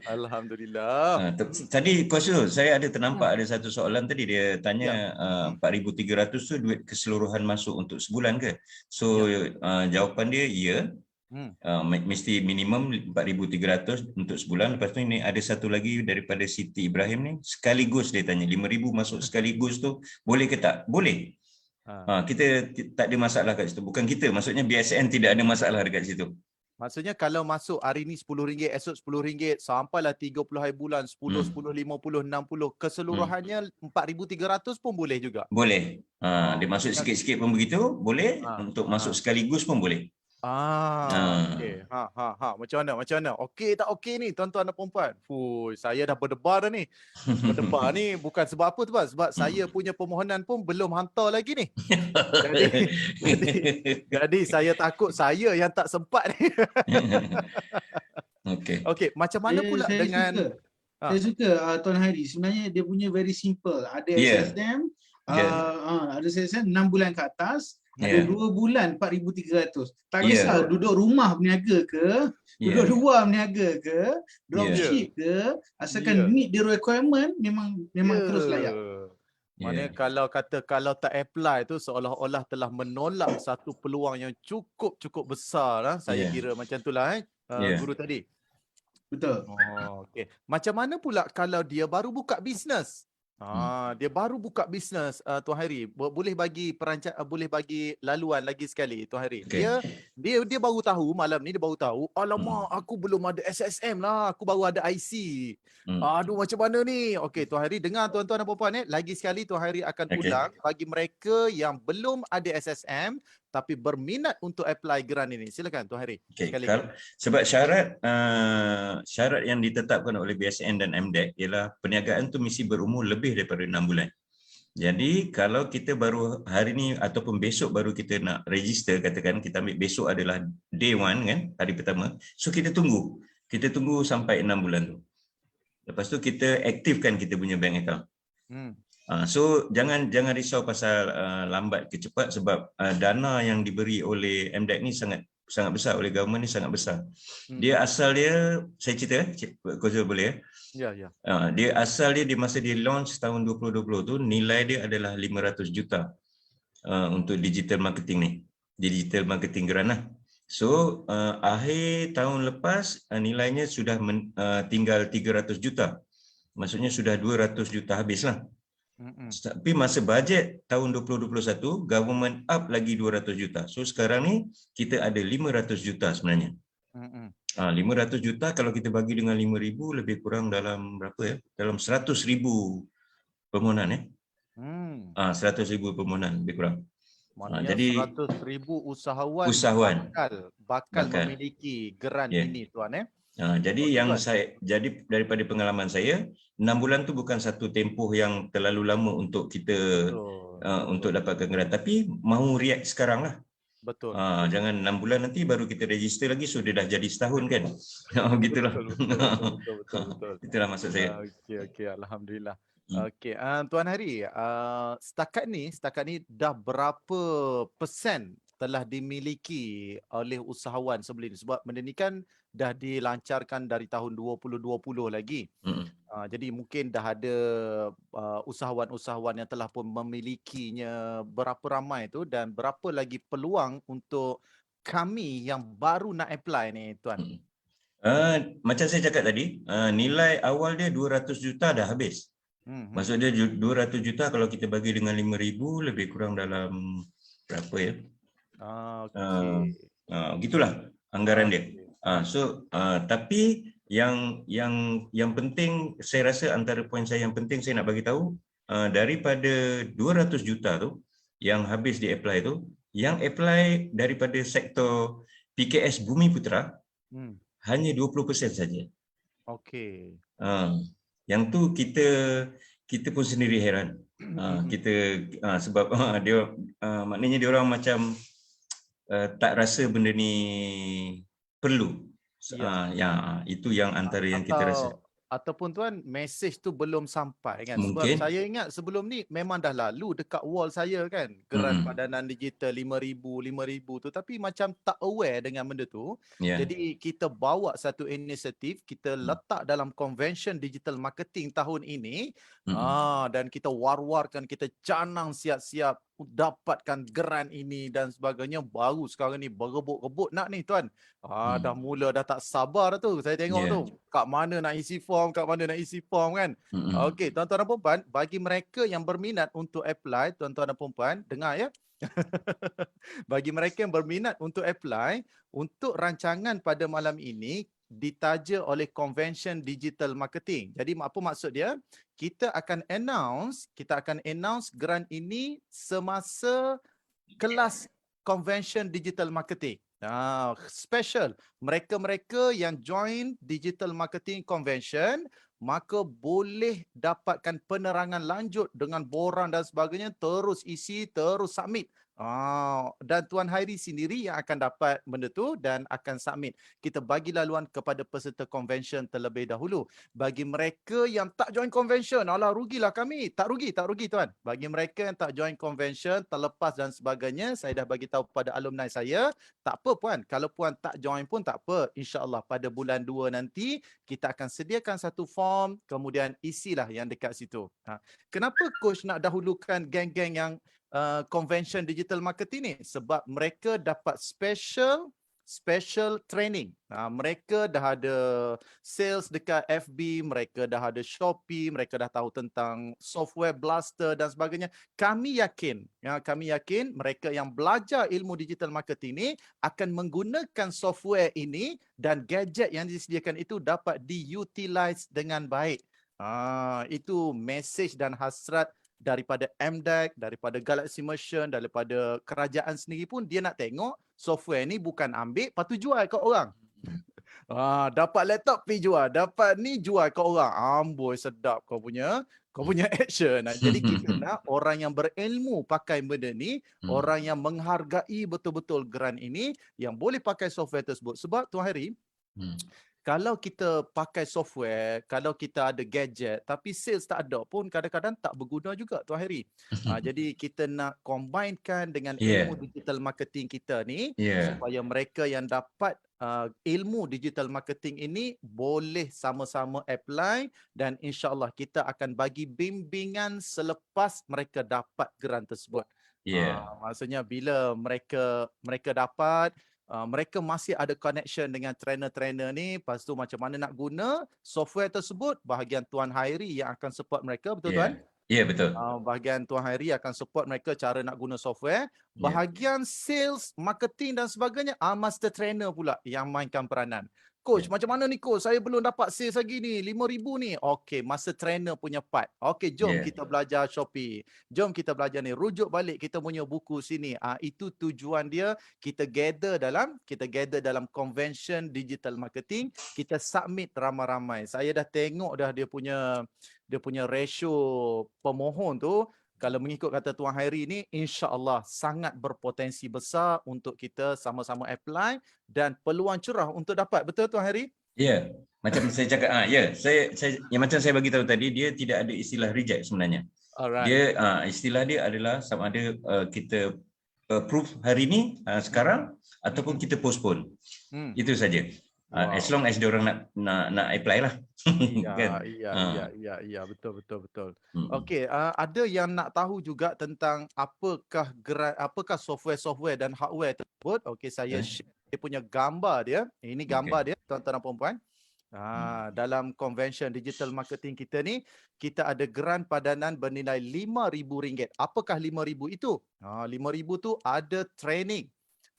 [SPEAKER 2] Alhamdulillah.
[SPEAKER 5] Tadi Kuasa, saya ada ternampak ada satu soalan tadi, dia tanya 4,300 tu duit keseluruhan masuk untuk sebulan ke? So jawapan dia mesti minimum 4,300 untuk sebulan. Lepas tu ini ada satu lagi daripada Siti Ibrahim ni, sekaligus dia tanya 5,000 masuk sekaligus tu boleh ke tak? Boleh. Kita tak ada masalah kat situ. Bukan kita, maksudnya BSN tidak ada masalah dekat situ.
[SPEAKER 2] Maksudnya kalau masuk hari ni RM10, esok RM10, sampailah 30 hari bulan, 10, 10, 50, 60, keseluruhannya 4,300 pun boleh juga.
[SPEAKER 5] Boleh. Dia masuk
[SPEAKER 2] Yang-
[SPEAKER 5] sikit-sikit pun begitu, boleh.
[SPEAKER 2] Ah,
[SPEAKER 5] Untuk masuk sekaligus pun boleh.
[SPEAKER 2] okey. Macam mana? Okey tak okey ni tuan-tuan dan puan-puan? Fuh, saya dah berdebar dah ni. Berdebar ni bukan sebab apa tu, sebab saya punya permohonan pun belum hantar lagi ni. Jadi saya takut saya yang tak sempat ni.
[SPEAKER 5] Okey.
[SPEAKER 2] Okey, macam mana pula
[SPEAKER 3] Saya
[SPEAKER 2] dengan
[SPEAKER 3] suka. Saya suka Tuan Hari. Sebenarnya dia punya very simple. Ada
[SPEAKER 5] Yeah.
[SPEAKER 3] SSM,
[SPEAKER 5] Yeah.
[SPEAKER 3] ada SSM 6 bulan ke atas, ada
[SPEAKER 5] Yeah.
[SPEAKER 3] 2 bulan 4,300. Tak
[SPEAKER 5] Yeah.
[SPEAKER 3] kisah duduk rumah berniaga ke, duduk
[SPEAKER 5] Yeah.
[SPEAKER 3] luar berniaga ke, dropship ke, asalkan meet the requirement memang terus layak.
[SPEAKER 2] Maknanya
[SPEAKER 5] Yeah.
[SPEAKER 2] kalau tak apply tu seolah-olah telah menolak satu peluang yang cukup besar lah. Saya
[SPEAKER 5] Yeah.
[SPEAKER 2] kira macam itulah
[SPEAKER 5] Yeah.
[SPEAKER 2] guru tadi.
[SPEAKER 3] Betul.
[SPEAKER 2] Okey. Macam mana pula kalau dia baru buka bisnes? Dia baru buka bisnes, Tuan Hairi. Boleh bagi boleh bagi laluan lagi sekali Tuan Hairi.
[SPEAKER 5] Okey.
[SPEAKER 2] Dia baru tahu malam ni, dia baru tahu, alamak aku belum ada SSM lah, aku baru ada IC. Aduh macam mana ni? Okey Tuan Hairi, dengar tuan-tuan dan puan-puan lagi sekali Tuan Hairi akan ulang bagi mereka yang belum ada SSM tapi berminat untuk apply grant ini. Silakan Tuan Hairi.
[SPEAKER 5] Okay. Sebab syarat yang ditetapkan oleh BSN dan MDEC ialah perniagaan tu mesti berumur lebih daripada 6 bulan. Jadi kalau kita baru hari ni ataupun besok baru kita nak register, katakan kita ambil besok adalah day 1 kan, hari pertama. So kita tunggu sampai 6 bulan tu. Lepas tu kita aktifkan kita punya bank account. So jangan risau pasal lambat ke cepat, sebab dana yang diberi oleh MDEC ni sangat besar, oleh government ni sangat besar. Dia asal dia, saya cerita Kozul boleh
[SPEAKER 2] ya.
[SPEAKER 5] Dia asal dia di masa dia launch tahun 2020 tu, nilai dia adalah 500 juta untuk digital marketing ni, digital marketing grant lah. So akhir tahun lepas nilainya sudah tinggal 300 juta. Maksudnya sudah 200 juta habis lah. Tapi masa bajet tahun 2021, government up lagi 200 juta. So sekarang ni kita ada 500 juta sebenarnya. 500 juta kalau kita bagi dengan 5,000 lebih kurang dalam berapa ya? Dalam 100,000 permohonan 100,000 permohonan lebih kurang.
[SPEAKER 2] Maknanya
[SPEAKER 5] jadi
[SPEAKER 2] 100,000 usahawan bakal memiliki grant ini tuan
[SPEAKER 5] jadi daripada pengalaman saya, 6 bulan tu bukan satu tempoh yang terlalu lama untuk kita untuk dapatkan grant, tapi mahu react sekarang lah.
[SPEAKER 2] Betul.
[SPEAKER 5] Jangan 6 bulan nanti baru kita register lagi, so dia dah jadi setahun kan. Gitulah.
[SPEAKER 2] Betul.
[SPEAKER 5] Itulah maksud saya.
[SPEAKER 2] Okey, alhamdulillah. Okey, Tuan Hari, setakat ni dah berapa persen telah dimiliki oleh usahawan sebelum ini? Sebab benda ni kan dah dilancarkan dari tahun 2020 lagi. Jadi mungkin dah ada usahawan-usahawan yang telah pun memilikinya berapa ramai tu, dan berapa lagi peluang untuk kami yang baru nak apply ni tuan?
[SPEAKER 5] Macam saya cakap tadi, nilai awal dia 200 juta dah habis. Maksudnya 200 juta kalau kita bagi dengan 5,000 lebih kurang dalam berapa ya? Gitulah anggaran dia. Tapi yang penting saya rasa, antara poin saya yang penting saya nak bagi tahu, daripada 200 juta tu yang habis di apply tu, yang apply daripada sektor PKS Bumi Putra hanya 20% saja.
[SPEAKER 2] Okey.
[SPEAKER 5] Yang tu kita pun sendiri heran. Sebab dia maknanya dia orang macam tak rasa benda ni perlu. Itu yang antara yang kita rasa.
[SPEAKER 2] Ataupun tuan, mesej tu belum sampai kan?
[SPEAKER 5] Mungkin.
[SPEAKER 2] Sebab saya ingat sebelum ni memang dah lalu dekat wall saya kan, grant padanan digital 5,000 tu, tapi macam tak aware dengan benda tu. Jadi kita bawa satu inisiatif, kita letak dalam convention digital marketing tahun ini, dan kita war-warkan, kita canang siap-siap dapatkan grant ini dan sebagainya, baru sekarang ni berebut-rebut nak ni tuan. Dah mula dah tak sabar dah tu. Saya tengok tu kat mana nak isi form, kat mana nak isi form kan. Okey, tuan-tuan dan puan, bagi mereka yang berminat untuk apply, tuan-tuan dan puan, dengar ya. Bagi mereka yang berminat untuk apply untuk rancangan pada malam ini ditaja oleh Convention Digital Marketing. Jadi apa maksud dia? Kita akan announce grant ini semasa kelas Convention Digital Marketing. Special. Mereka-mereka yang join Digital Marketing Convention maka boleh dapatkan penerangan lanjut dengan borang dan sebagainya, terus isi, terus submit. Dan Tuan Hairi sendiri yang akan dapat benda tu dan akan submit. Kita bagi laluan kepada peserta convention terlebih dahulu. Bagi mereka yang tak join convention, alah rugilah kami. Tak rugi tuan. Bagi mereka yang tak join convention, terlepas dan sebagainya, saya dah bagi tahu pada alumni saya, tak apa puan. Kalau puan tak join pun tak apa. InsyaAllah pada bulan 2 nanti, kita akan sediakan satu form, kemudian isilah yang dekat situ. Kenapa coach nak dahulukan geng-geng yang convention digital marketing ni? Sebab mereka dapat special training. Mereka dah ada sales dekat FB, mereka dah ada Shopee, mereka dah tahu tentang software Blaster dan sebagainya. Kami yakin mereka yang belajar ilmu digital marketing ni akan menggunakan software ini dan gadget yang disediakan itu dapat diutilize dengan baik. Itu message dan hasrat daripada MDEC, daripada Galaxy Merchant, daripada kerajaan sendiri pun dia nak tengok software ni bukan ambil lepas tu jual kat orang. Dapat laptop pergi jual, dapat ni jual kat orang. Amboi sedap kau punya action. Jadi kita nak orang yang berilmu pakai benda ni, orang yang menghargai betul-betul grant ini yang boleh pakai software tersebut. Sebab Tuan Hairi, kalau kita pakai software, kalau kita ada gadget tapi sales tak ada pun kadang-kadang tak berguna juga Tuan Hairi. Jadi kita nak combinekan dengan ilmu digital marketing kita ni supaya mereka yang dapat ilmu digital marketing ini boleh sama-sama apply dan insya-Allah kita akan bagi bimbingan selepas mereka dapat grant tersebut. Maksudnya bila mereka dapat, mereka masih ada connection dengan trainer-trainer ni, lepas tu macam mana nak guna software tersebut, bahagian Tuan Hairi yang akan support mereka, betul Tuan?
[SPEAKER 5] Ya, betul.
[SPEAKER 2] Bahagian Tuan Hairi akan support mereka cara nak guna software. Bahagian sales, marketing dan sebagainya, master trainer pula yang mainkan peranan. Coach, macam mana ni coach? Saya belum dapat sales lagi ni, 5,000 ni. Okey, master trainer punya part. Okey, jom kita belajar Shopee. Jom kita belajar ni. Rujuk balik kita punya buku sini. Itu tujuan dia. Kita gather dalam convention digital marketing. Kita submit ramai-ramai. Saya dah tengok dah dia punya ratio pemohon tu. Kalau mengikut kata Tuan Hairi ni, insya-Allah sangat berpotensi besar untuk kita sama-sama apply dan peluang cerah untuk dapat. Betul Tuan Hairi?
[SPEAKER 5] Ya, macam saya cakap, saya yang macam saya bagi tahu tadi, dia tidak ada istilah reject sebenarnya.
[SPEAKER 2] Alright.
[SPEAKER 5] Dia istilah dia adalah sama ada kita approve hari ni sekarang ataupun kita postpone. Itu saja. As long as dia orang nak apply lah.
[SPEAKER 2] Ya, betul. Okey, ada yang nak tahu juga tentang apakah software dan hardware tersebut. Okey, saya share dia punya gambar dia. Ini gambar dia tuan-tuan dan puan-puan. Dalam convention digital marketing kita ni, kita ada grant padanan bernilai RM5,000. Apakah RM5,000 itu? RM5,000 tu ada training.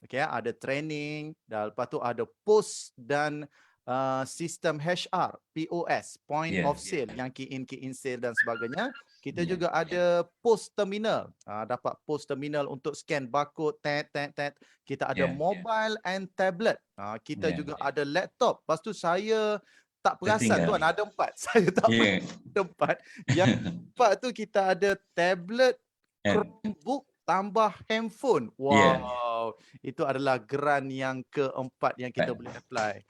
[SPEAKER 2] Okay, ada training, dan lepas tu ada post dan sistem HR, POS, point of sale, yang key in sale dan sebagainya. Kita juga ada post terminal, dapat post terminal untuk scan barcode, tat. Kita ada mobile and tablet. Kita juga ada laptop. Lepas tu saya tak perasan tuan ada 4. Saya tak ada 4. Yang 4 tu kita ada tablet, Chromebook tambah handphone. Wow. Itu adalah grant yang keempat yang kita boleh apply.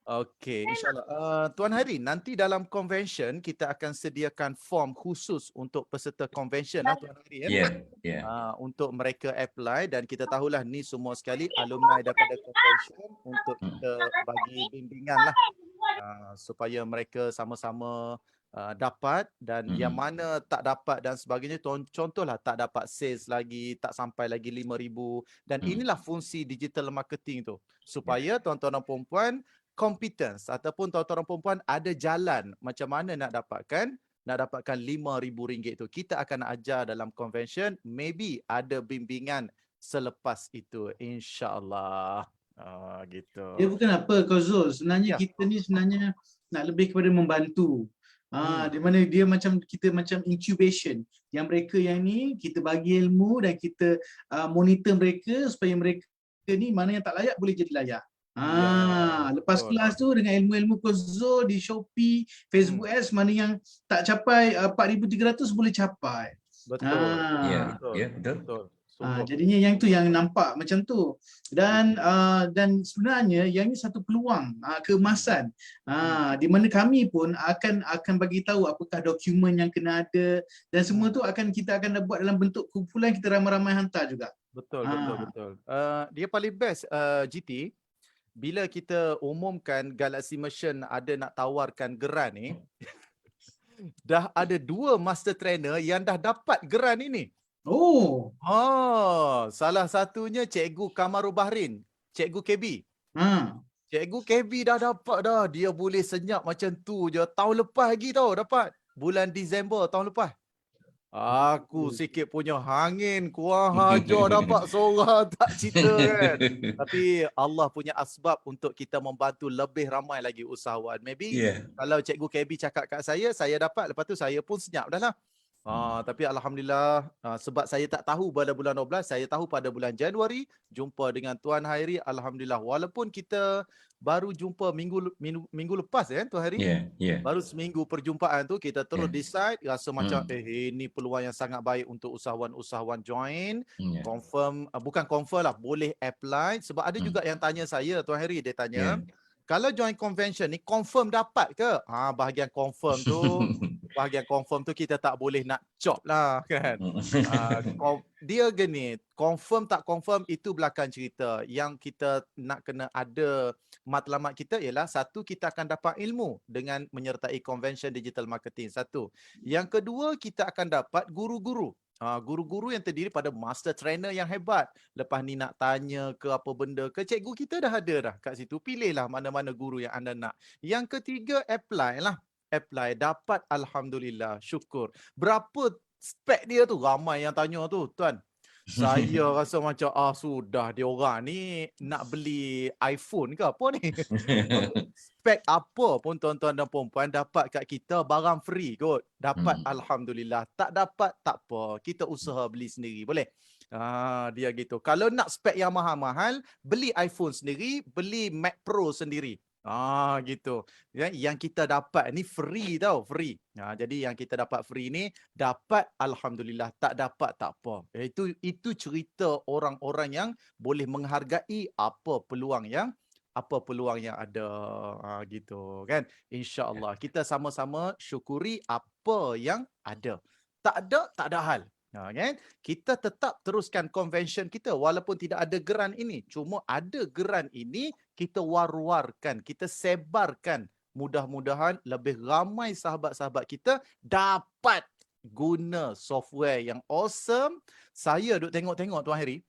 [SPEAKER 2] Okey, insya-Allah. Tuan Hairi, nanti dalam convention kita akan sediakan form khusus untuk peserta convention Tuan Hairi untuk mereka apply, dan kita tahulah ni semua sekali alumni daripada convention untuk kita bagi bimbingan lah supaya mereka sama-sama dapat dan yang mana tak dapat dan sebagainya. Contohlah tak dapat sales lagi, tak sampai lagi 5,000 dan inilah fungsi digital marketing tu supaya tuan-tuan dan puan-puan competence ataupun tuan-tuan dan puan-puan ada jalan macam mana nak dapatkan RM5,000 tu. Kita akan ajar dalam convention, maybe ada bimbingan selepas itu, insya-Allah. Gitu.
[SPEAKER 3] Dia bukan apa Kau Zul, sebenarnya
[SPEAKER 2] Ya.
[SPEAKER 3] kita ni sebenarnya nak lebih kepada membantu. Di mana dia macam kita macam incubation. Yang mereka yang ni kita bagi ilmu dan kita monitor mereka supaya mereka ni mana yang tak layak boleh jadi layak. Lepas
[SPEAKER 2] betul.
[SPEAKER 3] kelas tu dengan ilmu-ilmu Kozo di Shopee, Facebook Ads, mana yang tak capai 4,300 boleh capai.
[SPEAKER 2] Betul.
[SPEAKER 5] Betul.
[SPEAKER 3] Jadinya yang tu yang nampak macam tu. Dan sebenarnya yang ni satu peluang, keemasan. Di mana kami pun akan bagi tahu apakah dokumen yang kena ada dan semua tu kita akan buat dalam bentuk kumpulan, kita ramai-ramai hantar juga.
[SPEAKER 2] Betul. Dia paling best GT bila kita umumkan Galaxy Merchant ada nak tawarkan geran ni. Dah ada 2 master trainer yang dah dapat geran ini.
[SPEAKER 3] Oh.
[SPEAKER 2] Salah satunya Cikgu Kamarul Bahrin, Cikgu KB. Cikgu KB dah dapat dah. Dia boleh senyap macam tu je. Tahun lepas lagi tau dapat. Bulan Disember tahun lepas. Aku sikit punya hangin kurang hajar dapat seorang tak cerita kan. Tapi Allah punya asbab untuk kita membantu lebih ramai lagi usahawan. Maybe kalau Cikgu KB cakap kat saya dapat, lepas tu saya pun senyap dah lah. Tapi Alhamdulillah sebab saya tak tahu pada bulan 12, saya tahu pada bulan Januari jumpa dengan Tuan Hairi. Alhamdulillah, walaupun kita baru jumpa minggu lepas Tuan Hairi. Baru seminggu perjumpaan tu kita terus decide, rasa macam ini peluang yang sangat baik untuk usahawan-usahawan join. Confirm, bukan confirm lah, boleh apply. Sebab ada juga yang tanya saya, Tuan Hairi, dia tanya, kalau join convention ni confirm dapat ke? Bahagian confirm tu kita tak boleh nak chop lah kan. Dia gini, confirm tak confirm itu belakang cerita. Yang kita nak kena ada matlamat kita ialah satu, kita akan dapat ilmu dengan menyertai convention digital marketing. Satu. Yang kedua, kita akan dapat guru-guru. Guru-guru yang terdiri pada master trainer yang hebat. Lepas ni nak tanya ke apa benda ke, cikgu kita dah ada dah kat situ. Pilihlah mana-mana guru yang anda nak. Yang ketiga, apply lah. Apply, dapat, Alhamdulillah, syukur. Berapa spek dia tu? Ramai yang tanya tu, Tuan. Saya rasa macam sudah dia orang ni nak beli iPhone ke apa ni. Spek apa pun tuan-tuan dan puan-puan dapat kat kita, barang free kot. Dapat Alhamdulillah. Tak dapat tak apa, kita usaha beli sendiri, boleh? Dia gitu. Kalau nak spek yang mahal-mahal, beli iPhone sendiri, beli Mac Pro sendiri. Gitu. Yang kita dapat ni free tau, free. Jadi yang kita dapat free ni dapat Alhamdulillah, tak dapat tak apa. Itu cerita orang-orang yang boleh menghargai apa peluang yang ada, gitu kan. InsyaAllah kita sama-sama syukuri apa yang ada. Tak ada hal. Kan? Kita tetap teruskan convention kita walaupun tidak ada geran ini. Cuma ada geran ini, kita war-warkan, kita sebarkan. Mudah-mudahan lebih ramai sahabat-sahabat kita dapat guna software yang awesome. Saya duk tengok-tengok Tuan Hairi,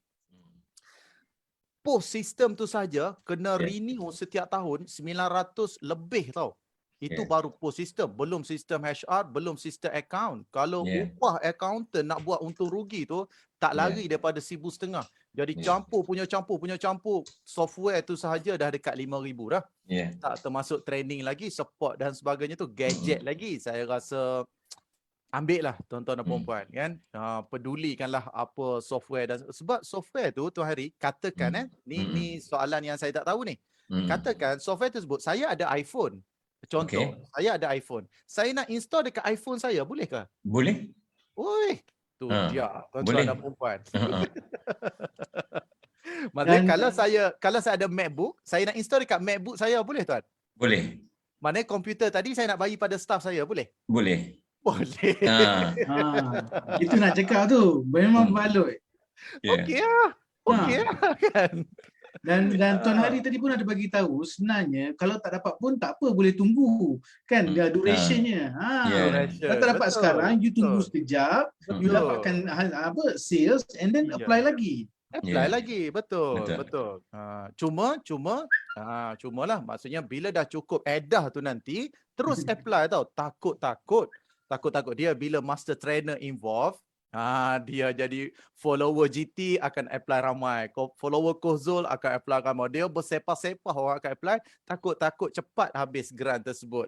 [SPEAKER 2] post sistem tu saja kena renew setiap tahun 900 lebih tau. Itu baru post sistem, belum sistem HR, belum sistem account. Kalau upah accountant nak buat untung rugi tu tak lari daripada 1,500. Jadi campur software tu sahaja dah dekat 5,000 dah. Tak termasuk training lagi, support dan sebagainya tu, gadget lagi. Saya rasa ambil lah tuan-tuan dan puan-puan kan. Pedulikanlah apa software dan sebab software tu Tuan Hairi, katakan ni soalan yang saya tak tahu ni. Katakan software tersebut, saya ada iPhone. Contoh, saya ada iPhone. Saya nak install dekat iPhone saya, boleh ke?
[SPEAKER 5] Boleh.
[SPEAKER 2] Oi, tu dia tuan-tuan dan puan-puan. Maksudnya kalau saya ada MacBook, saya nak install dekat MacBook saya, boleh tuan?
[SPEAKER 5] Boleh.
[SPEAKER 2] Maknanya komputer tadi saya nak bagi pada staff saya, boleh?
[SPEAKER 5] Boleh.
[SPEAKER 2] Boleh.
[SPEAKER 3] Itu nak cakap tu, memang balut.
[SPEAKER 2] Okey lah. Okey lah kan.
[SPEAKER 3] Dan Tuan Hari tadi pun ada bagi tahu sebenarnya kalau tak dapat pun tak apa, boleh tunggu kan dia durationnya. Kalau tak dapat sekarang you tunggu sekejap, you dapatkan sales and then apply lagi.
[SPEAKER 2] Apply lagi, betul. Cumalah maksudnya bila dah cukup edah tu nanti terus apply tau. Takut dia bila master trainer involved, dia jadi follower GT akan apply ramai, follower Kozul akan apply ramai, dia bersepah-sepah orang akan apply, takut cepat habis grant tersebut.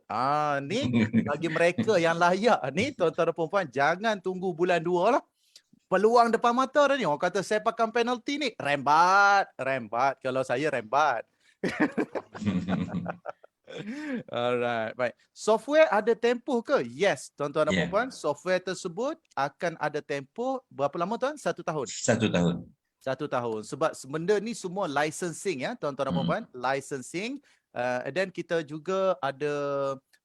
[SPEAKER 2] Ni bagi mereka yang layak ni tuan-tuan dan puan-puan, jangan tunggu bulan 2 lah. Peluang depan mata dah ni. Orang kata sepakan penalti ni rembat. Kalau saya rembat. Alright, baik. Software ada tempoh ke? Yes, tuan-tuan dan puan-puan. Software tersebut akan ada tempoh berapa lama tuan? 1 tahun.
[SPEAKER 5] 1 tahun.
[SPEAKER 2] 1 tahun. Sebab benda ni semua licensing ya, tuan-tuan dan puan-puan. Licensing. Dan kita juga ada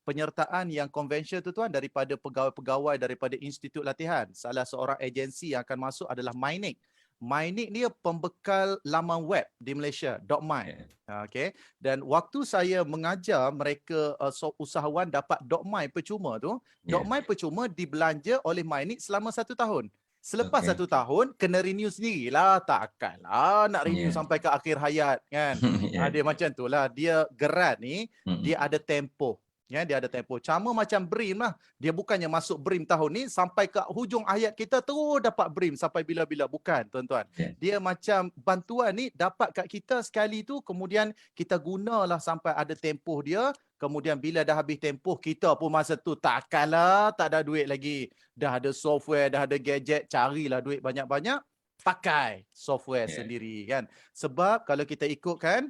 [SPEAKER 2] penyertaan yang convention tu tuan daripada pegawai-pegawai daripada institut latihan. Salah seorang agensi yang akan masuk adalah Mynic. Mynic dia pembekal laman web di Malaysia, .my. Okay. Dan waktu saya mengajar mereka usahawan dapat .my percuma tu, .my percuma dibelanja oleh Mynic selama 1 tahun. Selepas 1 tahun kena renew sendirilah, takkanlah nak renew sampai ke akhir hayat kan. Dia macam tu lah, dia geran ni dia ada tempoh. Ya, dia ada tempoh. Sama macam BRIM lah. Dia bukannya masuk BRIM tahun ni sampai ke hujung hayat kita terus dapat BRIM sampai bila-bila. Bukan, tuan-tuan. Dia macam bantuan ni dapat kat kita sekali tu, kemudian kita gunalah sampai ada tempoh dia. Kemudian bila dah habis tempoh, kita pun masa tu takkanlah tak ada duit lagi. Dah ada software, dah ada gadget, carilah duit banyak-banyak, pakai software sendiri kan. Sebab kalau kita ikutkan,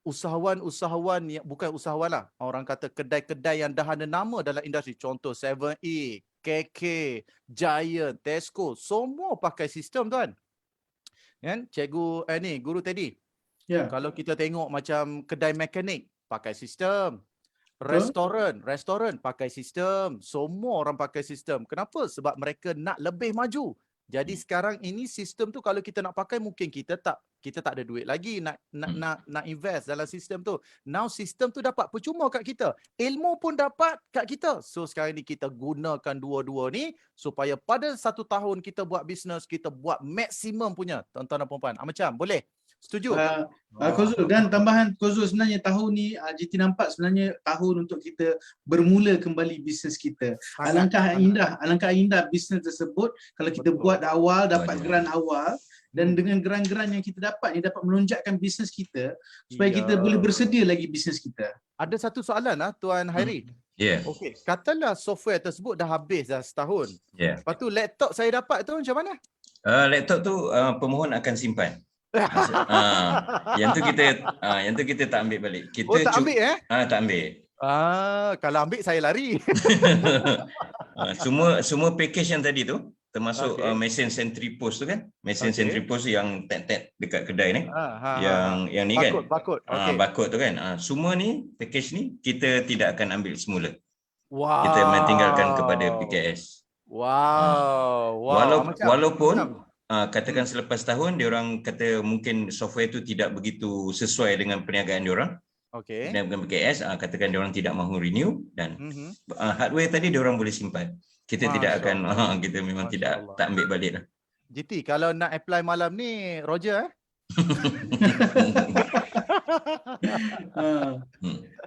[SPEAKER 2] usahawan-usahawan yang bukan usahawan lah, orang kata kedai-kedai yang dah ada nama dalam industri, contoh 7E, KK, Giant, Tesco, semua pakai sistem tuan. Kan? Cikgu Guru Teddy. Kalau kita tengok macam kedai mekanik pakai sistem. Restoran pakai sistem. Semua orang pakai sistem. Kenapa? Sebab mereka nak lebih maju. Jadi sekarang ini sistem tu kalau kita nak pakai mungkin kita tak ada duit lagi nak invest dalam sistem tu. Now sistem tu dapat percuma kat kita. Ilmu pun dapat kat kita. So sekarang ni kita gunakan dua-dua ni supaya pada 1 tahun kita buat bisnes, kita buat maksimum punya, tuan-tuan dan puan-puan. Macam boleh? Setuju?
[SPEAKER 3] Kozul, dan tambahan Kozul, sebenarnya tahun ni GT nampak sebenarnya tahun untuk kita bermula kembali bisnes kita. Alangkah indah bisnes tersebut kalau kita buat awal, dapat grant awal, dan dengan grant-grant yang kita dapat ni dapat melonjakkan bisnes kita supaya kita boleh bersedia lagi bisnes kita.
[SPEAKER 2] Ada satu soalan Tuan Hairi. Okey, katalah software tersebut dah habis dah setahun. Lepas tu laptop saya dapat tu macam mana?
[SPEAKER 5] Laptop tu pemohon akan simpan. Yang tu kita tak ambil balik. Kita
[SPEAKER 2] tak ambil
[SPEAKER 5] tak ambil.
[SPEAKER 2] Kalau ambil saya lari.
[SPEAKER 5] Semua package yang tadi tu termasuk mesin sentry post tu kan, mesin sentry post yang tet dekat kedai ni, yang ni kan, barcode tu kan, semua ni package ni kita tidak akan ambil semula. Kita mentinggalkan kepada PKS. Walaupun katakan selepas tahun dia orang kata mungkin software tu tidak begitu sesuai dengan perniagaan dia orang. Dan bukan PKS, katakan dia orang tidak mahu renew dan hardware tadi dia orang boleh simpan. Kita tidak akan kita memang tak ambil balik lah.
[SPEAKER 2] GT, kalau nak apply malam ni Roger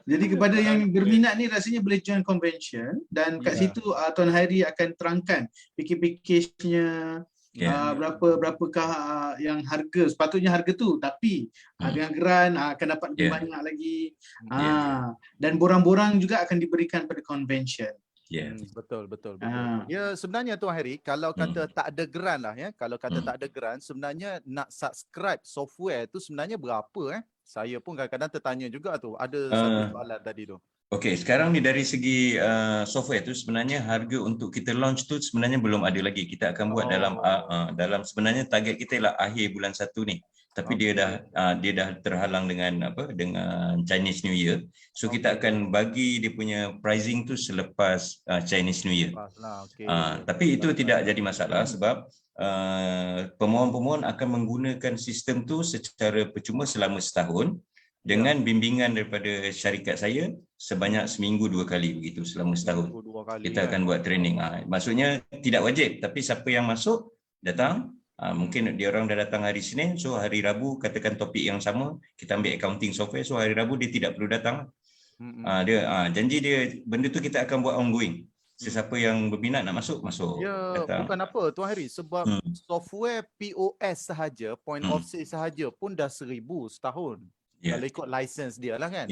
[SPEAKER 3] Jadi kepada yang berminat ni rasanya boleh join convention dan kat situ Tuan Hairi akan terangkan package-nya. Berapakah yang harga, sepatutnya harga tu, tapi dengan grant akan dapat lebih banyak lagi. Dan borang-borang juga akan diberikan pada convention.
[SPEAKER 2] Betul. Ya, sebenarnya Tuan Hairi, kalau kata tak ada grant lah kalau kata tak ada grant, sebenarnya nak subscribe software tu sebenarnya berapa Saya pun kadang-kadang tertanya juga tu. Ada satu soalan tadi tu.
[SPEAKER 5] Okey, sekarang ni dari segi software tu sebenarnya harga untuk kita launch tu sebenarnya belum ada lagi. Kita akan buat dalam sebenarnya target kita ialah akhir bulan 1 ni. tapi dia dah terhalang dengan dengan Chinese New Year. So kita akan bagi dia punya pricing tu selepas Chinese New Year. Tapi itu tidak jadi masalah sebab pemohon-pemohon akan menggunakan sistem tu secara percuma selama setahun dengan bimbingan daripada syarikat saya sebanyak seminggu 2 kali begitu selama setahun. Kita akan buat training. Maksudnya tidak wajib, tapi siapa yang masuk datang. Mungkin dia orang dah datang hari Senin, so hari Rabu katakan topik yang sama, kita ambil accounting software, so hari Rabu dia tidak perlu datang. Janji dia benda tu kita akan buat ongoing. Sesiapa yang berminat nak masuk,
[SPEAKER 2] Ya,
[SPEAKER 5] datang.
[SPEAKER 2] bukan apa Tuan Heri, sebab software POS sahaja, point of sale sahaja pun dah 1,000 setahun. Kalau ikut license dia lah kan.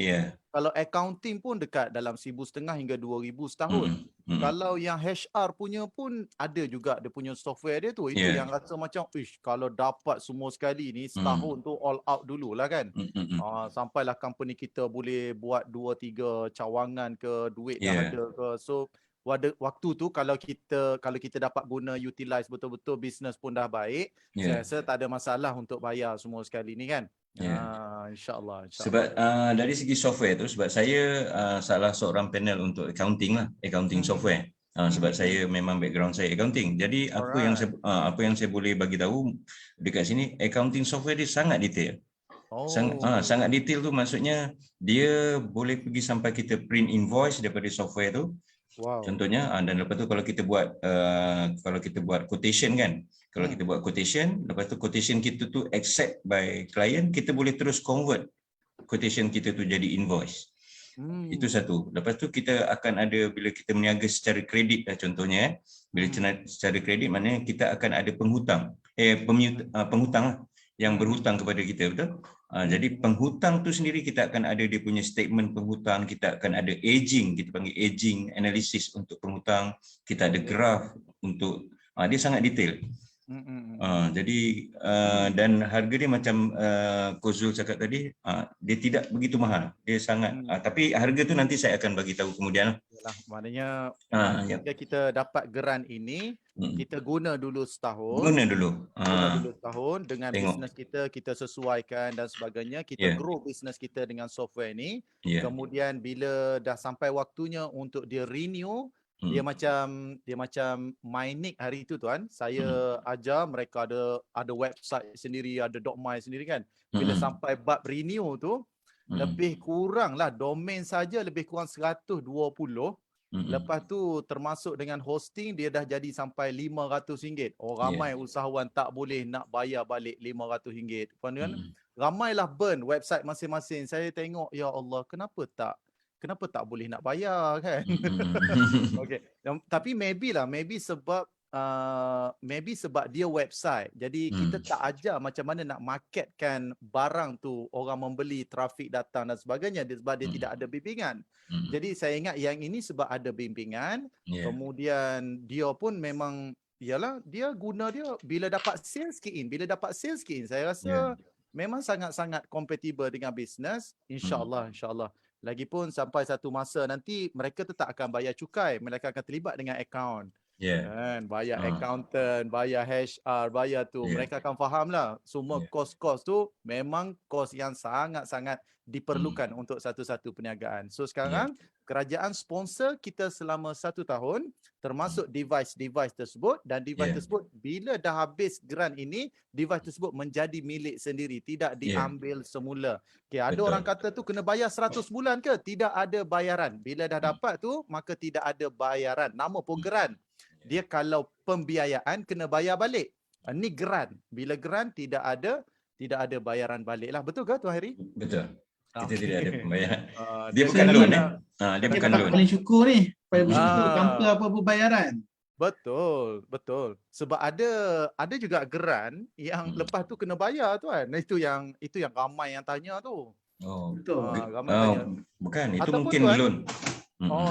[SPEAKER 2] Kalau accounting pun dekat dalam 1,500 hingga 2,000 setahun. Kalau yang HR punya pun ada juga dia punya software dia tu. Itu yang rasa macam kalau dapat semua sekali ni setahun tu all out dululah kan. Sampailah company kita boleh buat 2-3 cawangan ke, duit dah ada ke. So waktu tu kalau kita dapat guna utilize betul-betul, business pun dah baik, saya rasa tak ada masalah untuk bayar semua sekali ni kan. InsyaAllah.
[SPEAKER 5] Sebab dari segi software tu, sebab saya salah seorang panel untuk accounting lah, accounting software. Sebab saya memang background saya accounting. Jadi apa yang saya boleh bagi tahu dekat sini, accounting software dia sangat detail. Sangat detail tu maksudnya dia boleh pergi sampai kita print invoice daripada software tu. Contohnya, dan lepas tu kalau kita buat quotation kan, kalau kita buat quotation, lepas tu quotation kita tu accept by client, kita boleh terus convert quotation kita tu jadi invoice. Itu satu. Lepas tu kita akan ada, bila kita meniaga secara kredit lah contohnya, bila secara kredit maknanya kita akan ada penghutang lah, yang berhutang kepada kita, betul? Jadi penghutang tu sendiri kita akan ada dia punya statement penghutang, kita akan ada aging, kita panggil aging analysis untuk penghutang, kita ada graph untuk, dia sangat detail. Jadi dan harga dia macam Coach Zul cakap tadi, dia tidak begitu mahal, dia sangat tapi harga tu nanti saya akan bagi tahu kemudian.
[SPEAKER 2] Maknanya jika kita dapat geran ini, kita guna dulu setahun.
[SPEAKER 5] Guna dulu
[SPEAKER 2] setahun dengan bisnes kita sesuaikan dan sebagainya, kita grow bisnes kita dengan software ni. Kemudian bila dah sampai waktunya untuk dia renew, dia macam MyNick hari itu tuan, saya ajar mereka ada website sendiri, ada .my sendiri kan. Bila sampai bab renew tu, lebih kurang lah domain saja lebih kurang 120. Lepas tu termasuk dengan hosting, dia dah jadi sampai RM500. Ramai usahawan tak boleh nak bayar balik RM500. Kan? Ramailah burn website masing-masing. Saya tengok, ya Allah, kenapa tak boleh nak bayar kan? Okay. Tapi maybe sebab dia website. Jadi kita tak ajar macam mana nak marketkan barang tu, orang membeli, trafik datang dan sebagainya, sebab dia tidak ada bimbingan. Jadi saya ingat yang ini sebab ada bimbingan, kemudian dia pun memang dia guna dia bila dapat sales key in. Saya rasa memang sangat-sangat compatible dengan bisnes. InsyaAllah. Lagipun sampai satu masa nanti mereka tetap akan bayar cukai, mereka akan terlibat dengan akaun. Kan, bayar accountant, bayar HR, bayar tu. Mereka akan faham lah semua kos-kos tu memang kos yang sangat-sangat diperlukan untuk satu-satu perniagaan. So sekarang kerajaan sponsor kita selama 1 tahun, termasuk device tersebut, dan device tersebut bila dah habis grant ini, device tersebut menjadi milik sendiri, tidak diambil semula. Okay, ada orang kata tu kena bayar 100 bulan ke? Tidak ada bayaran. Bila dah dapat tu, maka tidak ada bayaran. Nama pun grant. Dia kalau pembiayaan kena bayar balik. Ni grant. Bila grant tidak ada bayaran balik lah. Betul ke Tuan Heri?
[SPEAKER 5] Betul. Kita tidak ada pembayaran. Dia bukan loan dia bukan loan.
[SPEAKER 3] Paling syukur ni. Paling bersyukur tanpa apa-apa bayaran.
[SPEAKER 2] Betul. Sebab ada juga grant yang lepas tu kena bayar tuan. Itu yang ramai yang tanya tu.
[SPEAKER 3] Betul.
[SPEAKER 2] Ramai tanya.
[SPEAKER 5] Bukan, itu
[SPEAKER 2] Ataupun
[SPEAKER 5] mungkin
[SPEAKER 2] tuan,
[SPEAKER 5] loan.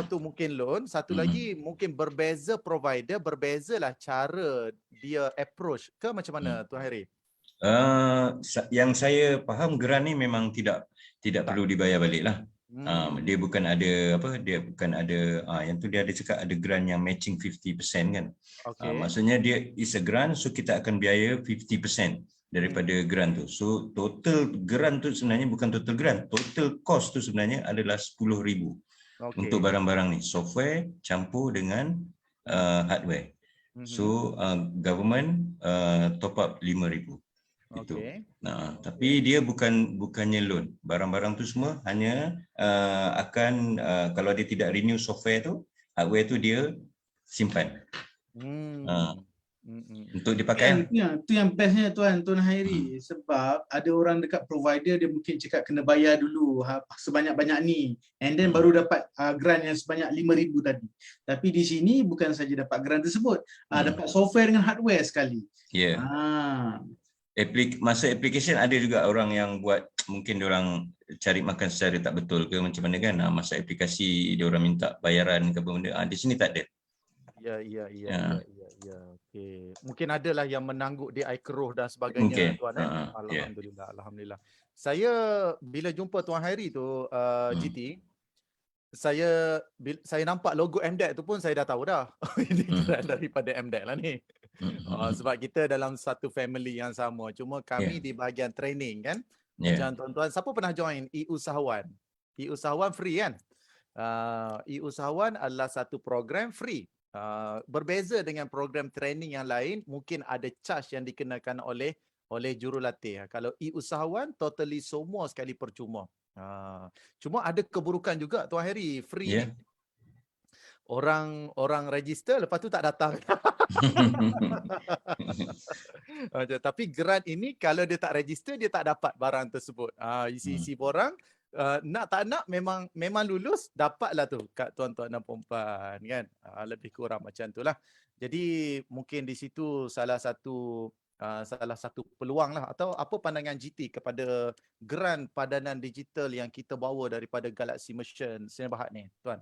[SPEAKER 2] tu mungkin loan. Satu lagi mungkin berbeza provider, berbezalah cara dia approach ke macam mana Tuan Heri?
[SPEAKER 5] Yang saya faham grant ni memang tidak perlu dibayar balik lah. Dia bukan ada yang tu dia ada cakap ada grant yang matching 50% kan. Maksudnya dia is a grant, so kita akan biaya 50% daripada grant tu. So total grant tu sebenarnya bukan total grant, total cost tu sebenarnya adalah 10,000 untuk barang-barang ni, software campur dengan hardware. So government top up 5,000 itu. Nah, tapi dia bukannya loan. Barang-barang tu semua hanya akan kalau dia tidak renew software tu, hardware tu dia simpan. Untuk dipakai.
[SPEAKER 3] Itu yang bestnya Tuan Hairi, sebab ada orang dekat provider dia mungkin cakap kena bayar dulu sebanyak-banyak ni, and then baru dapat grant yang sebanyak 5,000 tadi. Tapi di sini bukan saja dapat grant tersebut, dapat software dengan hardware sekali.
[SPEAKER 5] Ya. Masa application ada juga orang yang buat, mungkin diorang cari makan secara tak betul ke macam mana kan, masa aplikasi diorang minta bayaran ke apa benda, di sini tak ada.
[SPEAKER 2] Ya. Okey. Mungkin adalah yang menangguk di iKeroh dan sebagainya, Tuan. Alhamdulillah. Saya bila jumpa Tuan Hairi tu, GT, saya nampak logo MDEC tu pun saya dah tahu dah. Ini grant daripada MDEC lah ni. Sebab kita dalam satu family yang sama. Cuma kami di bahagian training kan. Macam tuan-tuan, siapa pernah join e-usahawan? E-usahawan free kan? E-usahawan adalah satu program free. Berbeza dengan program training yang lain, mungkin ada charge yang dikenakan oleh jurulatih. Kalau e-usahawan totally semua sekali percuma. Cuma ada keburukan juga Tuan Hairi, free ni. Orang register lepas tu tak datang. Tapi grant ini kalau dia tak register dia tak dapat barang tersebut. Isi-isi borang nak tak nak memang lulus, dapatlah tu kat tuan-tuan dan puan-puan kan. Lebih kurang macam itulah. Jadi mungkin di situ salah satu peluang lah, atau apa pandangan GT kepada grant padanan digital yang kita bawa daripada Galaxy Merchant Sdn Bhd ni, Tuan?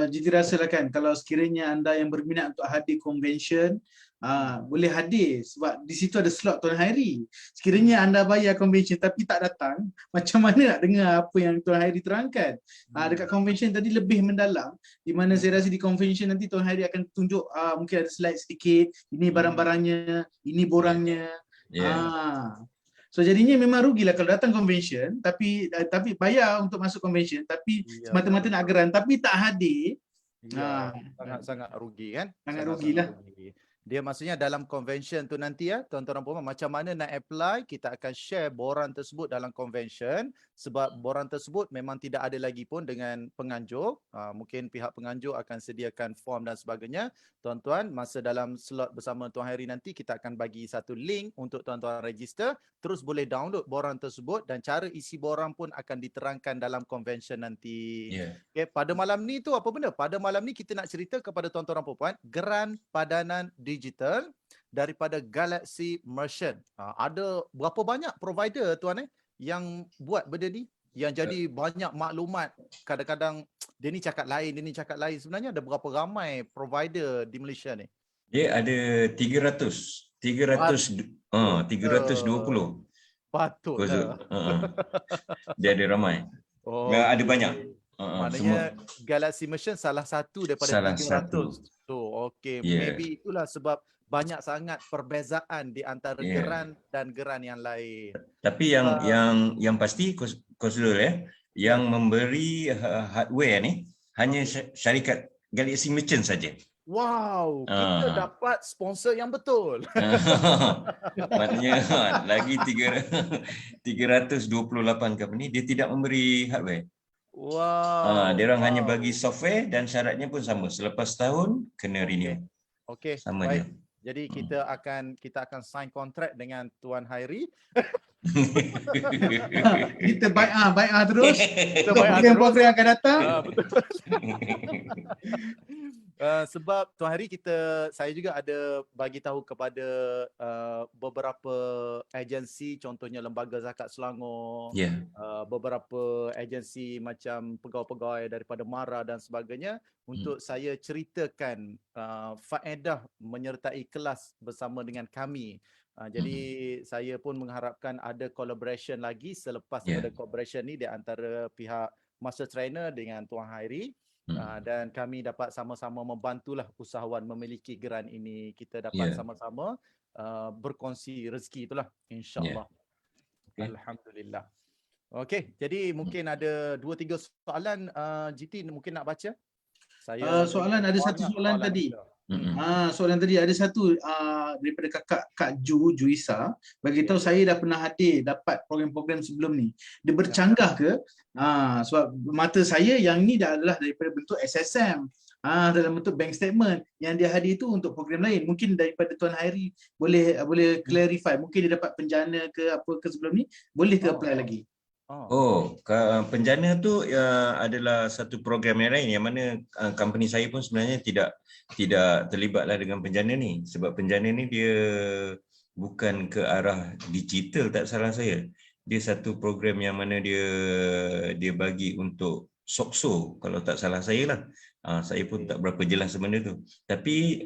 [SPEAKER 3] GT rasalah kan, kalau sekiranya anda yang berminat untuk hadir convention, boleh hadir sebab di situ ada slot Tuan Hairi. Sekiranya anda bayar convention tapi tak datang, macam mana nak dengar apa yang Tuan Hairi terangkan? Dekat convention tadi lebih mendalam, di mana saya rasa di convention nanti Tuan Hairi akan tunjuk mungkin ada slide sedikit, ini barang-barangnya, ini borangnya. So jadinya memang rugilah kalau datang convention tapi bayar untuk masuk convention tapi semata-mata nak grant tapi tak hadir.
[SPEAKER 2] Sangat rugi kan?
[SPEAKER 3] Sangat rugilah.
[SPEAKER 2] Dia maksudnya dalam convention tu nanti tuan-tuan dan puan, macam mana nak apply, kita akan share borang tersebut dalam convention, sebab borang tersebut memang tidak ada lagi pun dengan penganjur. Mungkin pihak penganjur akan sediakan form dan sebagainya. Tuan-tuan, masa dalam slot bersama Tuan Hairi nanti kita akan bagi satu link untuk tuan-tuan register, terus boleh download borang tersebut dan cara isi borang pun akan diterangkan dalam convention nanti. Okay, pada malam ni tu apa benda? Pada malam ni kita nak cerita kepada tuan-tuan dan puan-puan grant padanan digital daripada Galaxy Merchant. Ada berapa banyak provider Tuan yang buat benda ni? Yang jadi banyak maklumat. Kadang-kadang dia ni cakap lain, dia ni cakap lain. Sebenarnya ada berapa ramai provider di Malaysia ni?
[SPEAKER 5] Dia ada 320.
[SPEAKER 2] Patutlah.
[SPEAKER 5] Dia ada ramai. Ada banyak.
[SPEAKER 2] Maknanya semua. Galaxy Merchant salah satu daripada 300. Okey, maybe itulah sebab banyak sangat perbezaan di antara geran dan geran yang lain.
[SPEAKER 5] Tapi yang pasti Khosrul yang memberi hardware ni hanya syarikat Galaxy Merchant saja.
[SPEAKER 2] Wow, kita dapat sponsor yang betul.
[SPEAKER 5] Maknanya lagi 328 company dia tidak memberi hardware.
[SPEAKER 2] Wow.
[SPEAKER 5] Dia orang hanya bagi software dan syaratnya pun sama. Selepas tahun kena renew.
[SPEAKER 2] Okey.
[SPEAKER 5] Sama
[SPEAKER 2] baik.
[SPEAKER 5] je.
[SPEAKER 2] Jadi kita akan sign kontrak dengan Tuan Hairi.
[SPEAKER 3] Kita baik terus. Kita program akan datang.
[SPEAKER 2] Betul. Sebab Tuan Hairi saya juga ada bagi tahu kepada beberapa agensi, contohnya Lembaga Zakat Selangor, beberapa agensi macam pegawai-pegawai daripada MARA dan sebagainya, untuk saya ceritakan faedah menyertai kelas bersama dengan kami. Jadi saya pun mengharapkan ada collaboration lagi selepas daripada collaboration ni di antara pihak Master Trainer dengan Tuan Hairi. Dan kami dapat sama-sama membantulah usahawan memiliki geran ini. Kita dapat sama-sama berkongsi rezeki itulah, insya-Allah.
[SPEAKER 5] Okay.
[SPEAKER 2] Alhamdulillah. Okey, jadi mungkin ada 2-3 soalan GT mungkin nak baca. Saya
[SPEAKER 3] Soalan ada satu
[SPEAKER 2] banyak
[SPEAKER 3] soalan tadi.
[SPEAKER 2] kita.
[SPEAKER 3] Soalan tadi ada satu daripada Kak Juisa bagi tahu saya dah pernah hadir dapat program-program sebelum ni. Dia bercanggah ke? Sebab mata saya yang ni dah adalah daripada bentuk SSM. Dalam bentuk bank statement yang dia hadir tu untuk program lain. Mungkin daripada Tuan Hairi boleh clarify. Mungkin dia dapat penjana ke apa ke sebelum ni, boleh ke apply lagi?
[SPEAKER 5] Penjana tu adalah satu program yang lain yang mana company saya pun sebenarnya tidak terlibatlah dengan penjana ni, sebab penjana ni dia bukan ke arah digital tak salah saya. Dia satu program yang mana dia bagi untuk SOCSO kalau tak salah saya lah. Saya pun tak berapa jelas benda tu. Tapi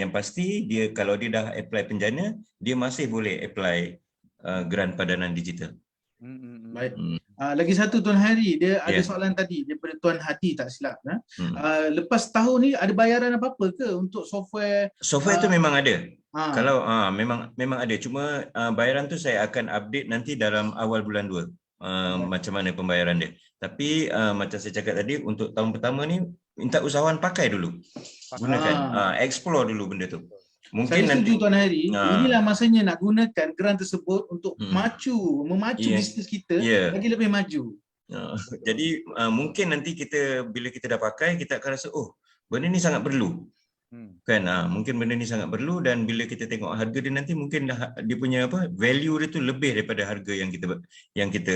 [SPEAKER 5] yang pasti dia kalau dia dah apply penjana, dia masih boleh apply grant padanan digital.
[SPEAKER 3] Baik. Lagi satu Tuan Hari, dia ada soalan tadi daripada Tuan Hadi tak silap. Lepas tahun ni ada bayaran apa-apa ke untuk software?
[SPEAKER 5] Software tu memang ada. Kalau memang ada. Cuma bayaran tu saya akan update nanti dalam awal bulan 2. Macam mana pembayaran dia. Tapi macam saya cakap tadi, untuk tahun pertama ni minta usahawan pakai dulu. Gunakan, explore dulu benda tu. Mungkin
[SPEAKER 3] saya setuju
[SPEAKER 5] nanti,
[SPEAKER 3] Tuan Hari, inilah masanya nak gunakan grant tersebut untuk memacu bisnes kita lagi lebih maju.
[SPEAKER 5] Jadi mungkin nanti bila kita dah pakai, kita akan rasa benda ni sangat perlu. Kan, mungkin benda ni sangat perlu, dan bila kita tengok harga dia nanti, mungkin dia punya value dia tu lebih daripada harga yang kita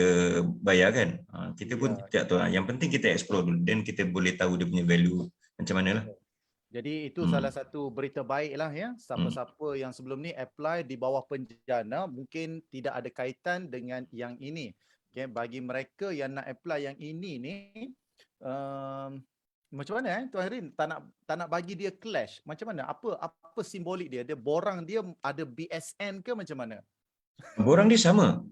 [SPEAKER 5] bayar kan. Kita pun tak tahu. Yang penting kita explore dulu, dan kita boleh tahu dia punya value macam mana lah.
[SPEAKER 2] Jadi itu salah satu berita baik lah ya. Siapa-siapa yang sebelum ni apply di bawah penjana mungkin tidak ada kaitan dengan yang ini. Okay, bagi mereka yang nak apply yang ini ni, macam mana Tuan Harin tak nak bagi dia clash? Macam mana? Apa simbolik dia? Dia borang dia ada BSN ke macam mana?
[SPEAKER 5] Borang dia sama.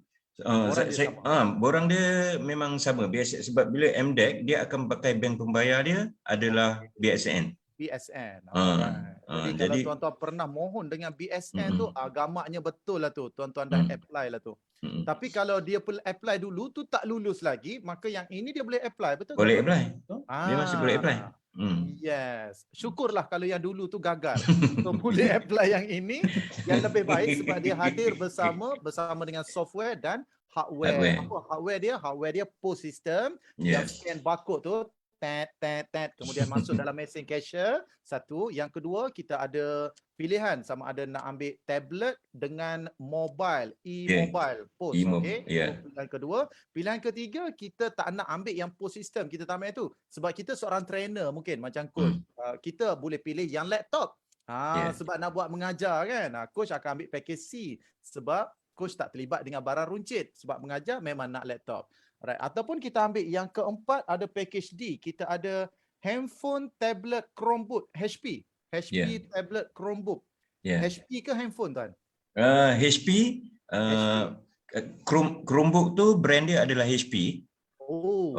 [SPEAKER 5] Borang dia memang sama. Biasa, sebab bila MDEC dia akan pakai bank pembayar dia adalah BSN.
[SPEAKER 2] Jadi kalau tuan-tuan pernah mohon dengan BSN tu, gamaknya betul lah tu, tuan-tuan dah apply lah tu. Tapi kalau dia apply dulu tu tak lulus lagi, maka yang ini dia boleh apply, betul?
[SPEAKER 5] Boleh apply. Dia masih boleh apply.
[SPEAKER 2] Yes. Syukurlah kalau yang dulu tu gagal. So boleh apply yang ini yang lebih baik sebab dia hadir bersama dengan software dan hardware. Apa hardware dia POS system yang scan barcode tu, kemudian masuk dalam mesin cashier. Satu. Yang kedua, kita ada pilihan sama ada nak ambil tablet dengan mobile, e-mobile, POS. Pilihan kedua. Pilihan ketiga, kita tak nak ambil yang POS system, kita tak ambil itu. Sebab kita seorang trainer mungkin macam coach. Kita boleh pilih yang laptop. Sebab nak buat mengajar kan. Coach akan ambil package C sebab coach tak terlibat dengan barang runcit. Sebab mengajar memang nak laptop. Right. Ataupun kita ambil yang keempat, ada package D. Kita ada handphone, tablet, Chromebook, HP. Tablet, Chromebook. HP ke handphone tuan?
[SPEAKER 5] HP. Chromebook tu brand dia adalah HP.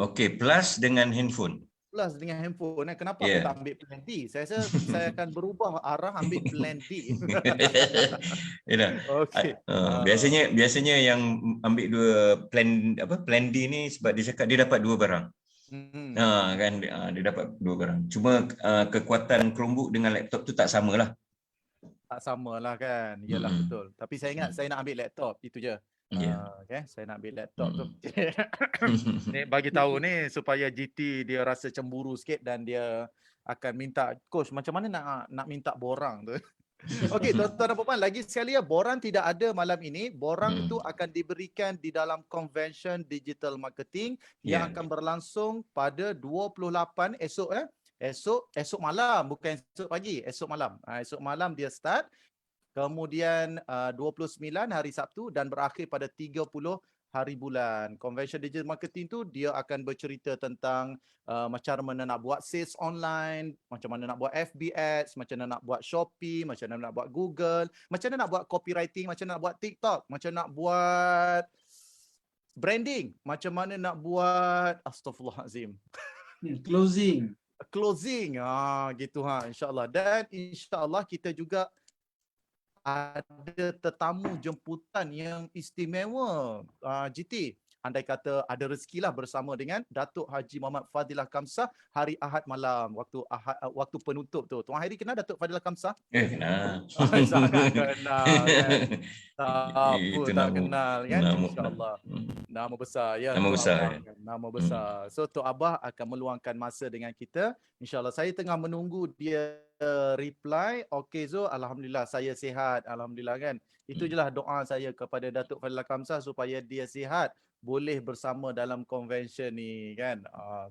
[SPEAKER 5] Okey, plus dengan handphone.
[SPEAKER 2] Kenapa aku tak ambil plan D? Saya rasa saya akan berubah arah ambil plan D.
[SPEAKER 5] Biasanya yang ambil dua plan D ni sebab dia cakap dia dapat dua barang. Kan dia dapat dua barang. Cuma kekuatan Chromebook dengan laptop tu tak samalah.
[SPEAKER 2] Tak samalah kan. Yalah betul. Tapi saya ingat saya nak ambil laptop, itu je. Saya nak ambil laptop tu. Ni bagi tahu ni supaya GT dia rasa cemburu sikit dan dia akan minta coach macam mana nak minta borang tu. Okey, tuan-tuan dan puan, lagi sekali borang tidak ada malam ini. Borang itu akan diberikan di dalam Convention Digital Marketing yang akan berlangsung pada 28 esok malam, bukan esok pagi, esok malam. Esok malam dia start. Kemudian 29 hari Sabtu dan berakhir pada 30 hari bulan. Convention Digital Marketing tu dia akan bercerita tentang macam mana nak buat sales online, macam mana nak buat FB Ads, macam mana nak buat Shopee, macam mana nak buat Google, macam mana nak buat copywriting, macam mana nak buat TikTok, macam mana nak buat branding, macam mana nak buat astaghfirullahalazim. Closing. Gitu insya-Allah. Dan insya-Allah kita juga ada tetamu jemputan yang istimewa, GT. Andai kata ada rezekilah bersama dengan Datuk Haji Muhammad Fadilah Kamsah hari Ahad malam, waktu penutup tu. Tuan Hairi kenal Datuk Fadilah Kamsah?
[SPEAKER 5] Kenal.
[SPEAKER 2] Sangat kenal kan. Siapa
[SPEAKER 5] Itu
[SPEAKER 2] tak
[SPEAKER 5] nama
[SPEAKER 2] kenal kan,
[SPEAKER 5] nama
[SPEAKER 2] insya-Allah. Nama besar ya,
[SPEAKER 5] nama
[SPEAKER 2] Tok
[SPEAKER 5] besar.
[SPEAKER 2] Abah kan. Nama besar. So Tok Abah akan meluangkan masa dengan kita. InsyaAllah saya tengah menunggu dia reply. Okey Zul, alhamdulillah saya sihat. Alhamdulillah kan. Itu je lah doa saya kepada Datuk Fadilah Kamsah supaya dia sihat, boleh bersama dalam convention ni kan.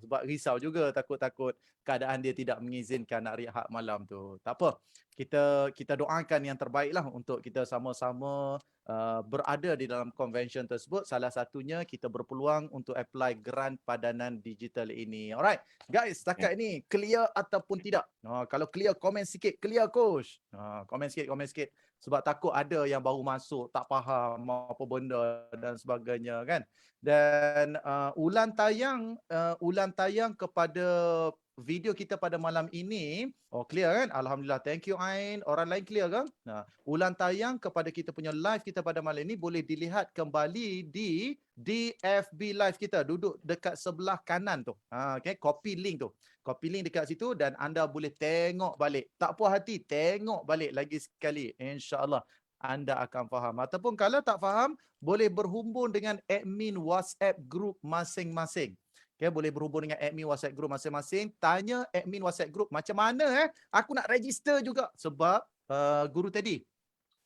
[SPEAKER 2] Sebab risau juga, takut-takut keadaan dia tidak mengizinkan nak rehat malam tu. Tak apa. Kita doakan yang terbaik lah untuk kita sama-sama berada di dalam convention tersebut. Salah satunya kita berpeluang untuk apply grant padanan digital ini. Alright, guys, setakat ini clear ataupun tidak? Kalau clear, komen sikit. Clear, coach. Komen sikit. Sebab takut ada yang baru masuk, tak faham apa benda dan sebagainya kan. Dan ulang tayang kepada video kita pada malam ini. Clear kan? Alhamdulillah. Thank you Ain. Orang lain clear kan? Ulang tayang kepada kita punya live kita pada malam ini boleh dilihat kembali di FB live kita. Duduk dekat sebelah kanan tu. Okay, copy link tu. Copy link dekat situ dan anda boleh tengok balik. Tak puas hati, tengok balik lagi sekali. InsyaAllah anda akan faham. Ataupun kalau tak faham, boleh berhubung dengan admin WhatsApp group masing-masing. Okay, boleh berhubung dengan admin WhatsApp group masing-masing. Tanya admin WhatsApp group, macam mana aku nak register juga. Sebab Guru Teddy.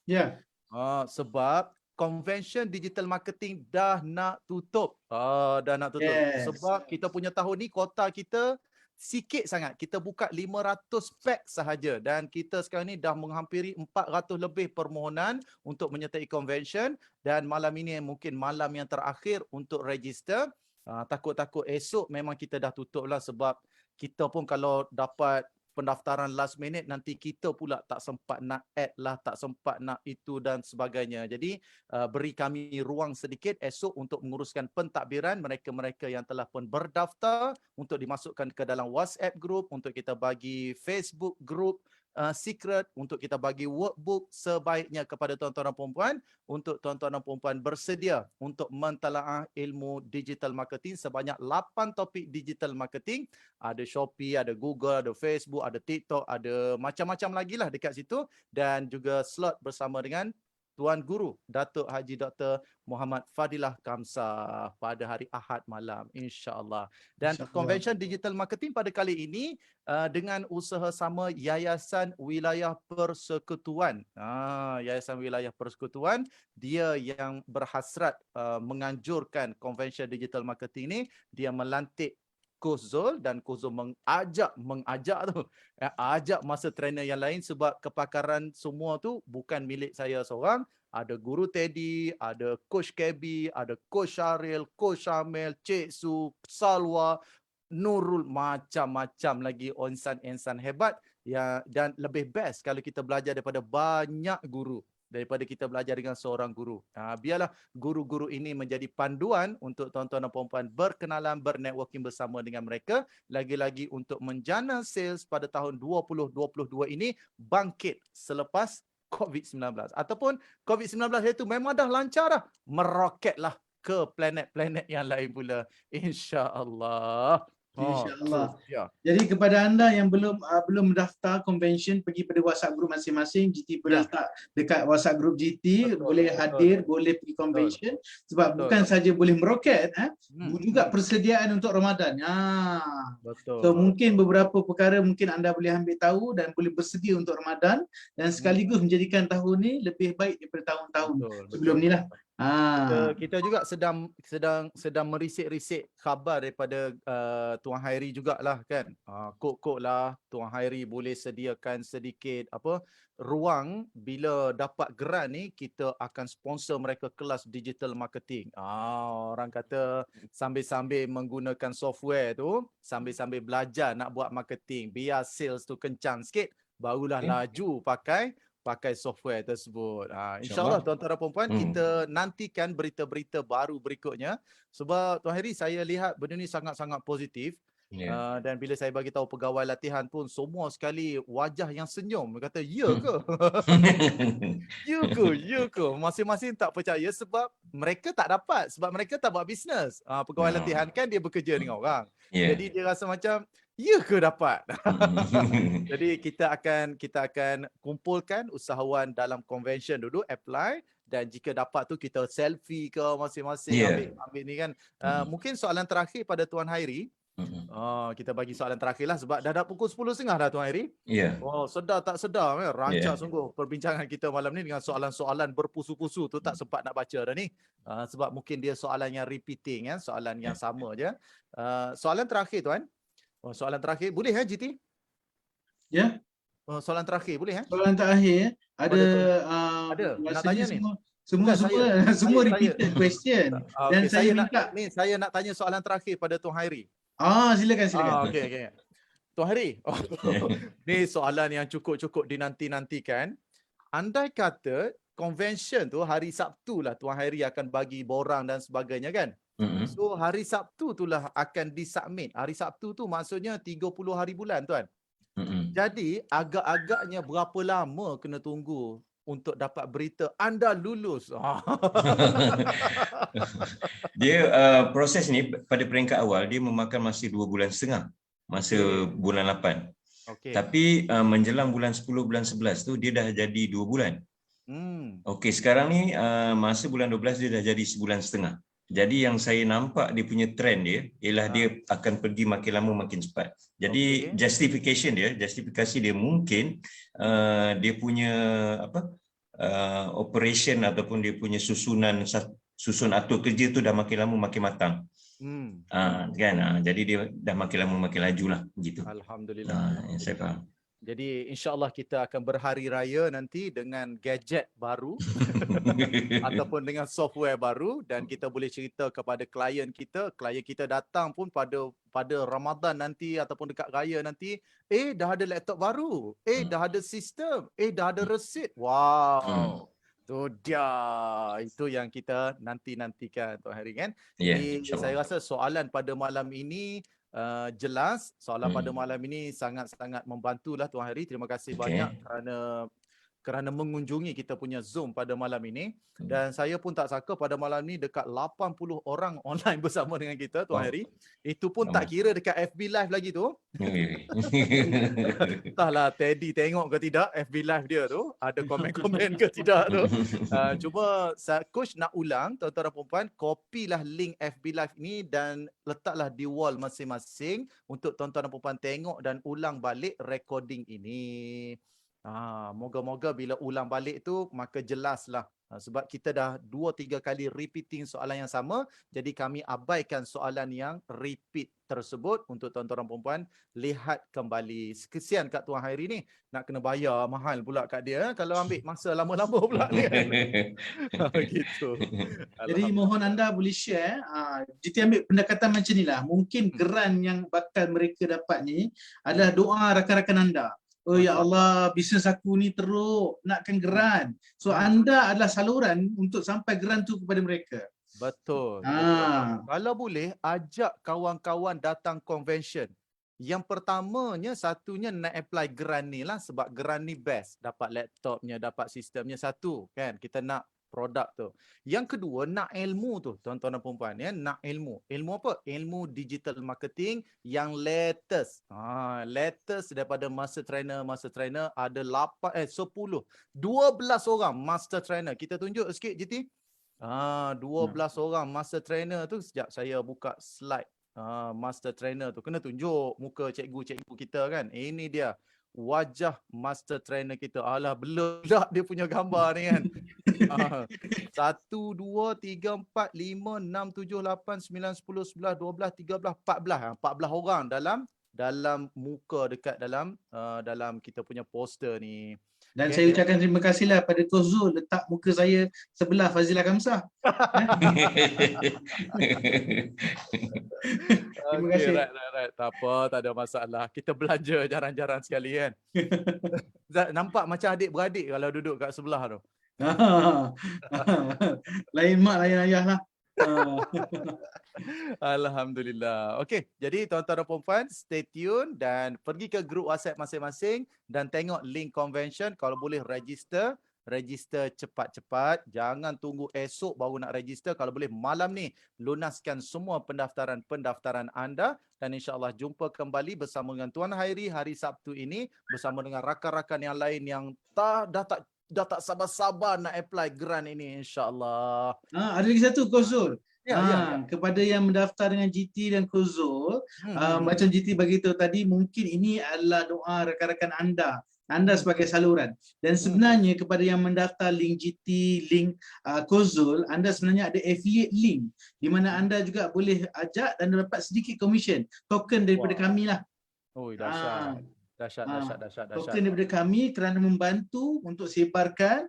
[SPEAKER 3] Ya.
[SPEAKER 2] Sebab convention digital marketing dah nak tutup. Dah nak tutup.
[SPEAKER 3] Yes.
[SPEAKER 2] Sebab kita punya tahun ni kota kita sikit sangat. Kita buka 500 pack sahaja dan kita sekarang ni dah menghampiri 400 lebih permohonan untuk menyertai convention dan malam ini mungkin malam yang terakhir untuk register. Takut-takut esok memang kita dah tutup lah sebab kita pun kalau dapat pendaftaran last minute nanti kita pula tak sempat nak add lah, tak sempat nak itu dan sebagainya. Jadi beri kami ruang sedikit esok untuk menguruskan pentadbiran mereka-mereka yang telah pun berdaftar untuk dimasukkan ke dalam WhatsApp group, untuk kita bagi Facebook group secret, untuk kita bagi workbook sebaiknya kepada tuan-tuan dan puan-puan untuk tuan-tuan dan puan-puan bersedia untuk mentelaah ilmu digital marketing sebanyak 8 topik digital marketing. Ada Shopee, ada Google, ada Facebook, ada TikTok, ada macam-macam lagi lah dekat situ dan juga slot bersama dengan Tuan Guru Datuk Haji Dr. Muhammad Fadilah Kamsah pada hari Ahad malam insya-Allah. Dan convention digital marketing pada kali ini dengan usaha sama Yayasan Wilayah Persekutuan. Yayasan Wilayah Persekutuan dia yang berhasrat menganjurkan convention digital marketing ini, dia melantik Coach Zul dan Coach Zul mengajak masa trainer yang lain sebab kepakaran semua tu bukan milik saya seorang. Ada Guru Teddy, ada Coach KB, ada Coach Syaril, Coach Syamil, Cik Su, Salwa, Nurul, macam-macam lagi insan-insan hebat ya, dan lebih best kalau kita belajar daripada banyak guru daripada kita belajar dengan seorang guru. Biarlah guru-guru ini menjadi panduan untuk tuan-tuan dan puan-puan berkenalan, bernetworking bersama dengan mereka. Lagi-lagi untuk menjana sales pada tahun 2022 ini bangkit selepas COVID-19. Ataupun COVID-19 itu memang dah lancar dah. Meroketlah ke planet-planet yang lain pula. InsyaAllah.
[SPEAKER 3] InsyaAllah.
[SPEAKER 2] Ya.
[SPEAKER 3] Jadi kepada anda yang belum mendaftar convention, pergi pada WhatsApp group masing-masing. GT pun letak dekat WhatsApp group GT. Boleh hadir, boleh pergi convention. Sebab bukan saja boleh meroket, juga persediaan untuk Ramadan.
[SPEAKER 2] Betul.
[SPEAKER 3] So mungkin beberapa perkara mungkin anda boleh ambil tahu dan boleh bersedia untuk Ramadan dan sekaligus menjadikan tahun ni lebih baik daripada tahun-tahun sebelum ni lah.
[SPEAKER 2] Kita juga sedang merisik-risik khabar daripada Tuan Hairi jugalah kan. Kok lah Tuan Hairi boleh sediakan sedikit ruang bila dapat grant ni kita akan sponsor mereka kelas digital marketing. Orang kata sambil-sambil menggunakan software tu, sambil-sambil belajar nak buat marketing, biar sales tu kencang sikit, barulah laju pakai software tersebut. InsyaAllah tuan-tuan dan puan-puan, kita nantikan berita-berita baru berikutnya. Sebab Tuan Hairi, saya lihat benda ni sangat-sangat positif. Dan bila saya bagi tahu pegawai latihan pun semua sekali wajah yang senyum. Dia kata, ya ke? Ya ke? Masing-masing tak percaya sebab mereka tak dapat. Sebab mereka tak buat bisnes. Pegawai latihan kan dia bekerja dengan orang. Jadi dia rasa macam, ya ke dapat? Jadi kita akan kumpulkan usahawan dalam convention dulu, apply. Dan jika dapat tu kita selfie ke masing-masing ambil ni kan. Mungkin soalan terakhir pada Tuan Hairi. Kita bagi soalan terakhir lah sebab dah pukul 10.30 dah Tuan Hairi. Oh, sedar tak sedar rancak sungguh perbincangan kita malam ni dengan soalan-soalan berpusu-pusu tu tak sempat nak baca dah ni. Sebab mungkin dia soalan yang repeating soalan yang sama je. Soalan terakhir Tuan. Soalan terakhir boleh GT?
[SPEAKER 3] Ya.
[SPEAKER 2] Soalan terakhir boleh
[SPEAKER 3] Soalan terakhir ada
[SPEAKER 2] nak tanya ni.
[SPEAKER 3] Semua repeated question. Dan
[SPEAKER 2] saya nak tanya soalan terakhir pada Tuan Hairi.
[SPEAKER 3] Silakan.
[SPEAKER 2] Okey. Tuan Hairi. Ni soalan yang cukup dinanti-nantikan. Andai kata convention tu hari Sabtu lah Tuan Hairi akan bagi borang dan sebagainya kan. So hari Sabtu tu lah akan disubmit. Hari Sabtu tu maksudnya 30 hari bulan Tuan. Jadi agak-agaknya berapa lama kena tunggu untuk dapat berita anda lulus?
[SPEAKER 5] Dia proses ni pada peringkat awal dia memakan masa 2 bulan setengah. Masa bulan 8. Tapi menjelang bulan 10, bulan 11 tu dia dah jadi 2 bulan. Okey, sekarang ni masa bulan 12 dia dah jadi sebulan setengah. Jadi yang saya nampak dia punya trend dia ialah dia akan pergi makin lama makin cepat. Jadi justifikasi dia mungkin dia punya operation ataupun dia punya susun atur kerja tu dah makin lama makin matang. Jadi dia dah makin lama makin laju lah begitu.
[SPEAKER 2] Alhamdulillah.
[SPEAKER 5] Saya faham.
[SPEAKER 2] Jadi insya-Allah kita akan berhari raya nanti dengan gadget baru ataupun dengan software baru dan kita boleh cerita kepada klien kita datang pun pada Ramadan nanti ataupun dekat raya nanti, dah ada laptop baru, dah ada sistem, dah ada resit. Wow. Tu dia. Itu yang kita nantikan Tuan Hairi kan. Jadi saya rasa soalan pada malam ini jelas. Soalan pada malam ini sangat-sangat membantulah Tuan Hairi. Terima kasih banyak kerana mengunjungi kita punya Zoom pada malam ini. Dan saya pun tak sangka pada malam ni dekat 80 orang online bersama dengan kita Tuan Hairi. Itu pun tak kira dekat FB Live lagi tu. Entahlah Teddy tengok ke tidak FB Live dia tu, ada komen-komen ke tidak tu. Cuma Coach nak ulang tuan-tuan dan puan-puan, kopilah link FB Live ni dan letaklah di wall masing-masing untuk tuan-tuan dan puan-puan tengok dan ulang balik recording ini. Moga-moga bila ulang balik tu maka jelaslah. Sebab kita dah 2-3 kali repeating soalan yang sama, jadi kami abaikan soalan yang repeat tersebut untuk tuan-tuan dan puan-puan lihat kembali. Kesian kat Tuan Hairi ni, nak kena bayar mahal pula kat dia kalau ambil masa lama-lama pula ni kan. Gitu.
[SPEAKER 3] Jadi mohon anda boleh share, kita ambil pendekatan macam ni lah. Mungkin geran yang bakal mereka dapat ni adalah doa rakan-rakan anda. Oh ya Allah, bisnes aku ni teruk, nakkan geran. So anda adalah saluran untuk sampai geran tu kepada mereka.
[SPEAKER 2] Betul. Kalau boleh, ajak kawan-kawan datang convention. Yang pertamanya, satunya nak apply geran ni lah sebab geran ni best. Dapat laptopnya, dapat sistemnya satu kan. Kita nak produk tu. Yang kedua, nak ilmu tu tuan-tuan dan puan-puan ya, nak ilmu. Ilmu apa? Ilmu digital marketing yang latest. Latest daripada master trainer ada 12 orang master trainer. Kita tunjuk sikit GT. 12 orang master trainer tu. Sekejap saya buka slide. Master trainer tu kena tunjuk muka cikgu-cikgu kita kan. Ini dia wajah master trainer kita. Alah, belum dia punya gambar ni kan. 1, 2, 3, 4, 5, 6, 7, 8, 9, 10, 11, 12, 13, 14 orang dalam muka dekat dalam kita punya poster ni.
[SPEAKER 3] Dan saya ucapkan terima kasihlah pada Coach Zul letak muka saya sebelah Fazilah Kamsah. Terima kasih.
[SPEAKER 2] Right. Tak apa, tak ada masalah. Kita belanja jarang-jarang sekali kan. Nampak macam adik-beradik kalau duduk kat sebelah tu.
[SPEAKER 3] Lain mak, lain ayah lah.
[SPEAKER 2] Alhamdulillah. Okey, jadi tuan-tuan dan puan-puan, stay tune dan pergi ke grup WhatsApp masing-masing dan tengok link convention. Kalau boleh register cepat-cepat. Jangan tunggu esok baru nak register. Kalau boleh malam ni lunaskan semua pendaftaran anda dan insya-Allah jumpa kembali bersama dengan Tuan Hairi hari Sabtu ini bersama dengan rakan-rakan yang lain yang dah tak sabar-sabar nak apply grant ini insya-Allah.
[SPEAKER 3] Ada lagi satu Kozul.
[SPEAKER 2] Ya.
[SPEAKER 3] Kepada yang mendaftar dengan GT dan Kozul, macam GT bagi tahu tadi, mungkin ini adalah doa rakan-rakan anda sebagai saluran. Dan sebenarnya kepada yang mendaftar link GT, link Kozul, anda sebenarnya ada affiliate link di mana anda juga boleh ajak dan dapat sedikit commission, token daripada kami lah.
[SPEAKER 2] Oh, dahsyat. Dahsyat.
[SPEAKER 3] Token daripada kami kerana membantu untuk sebarkan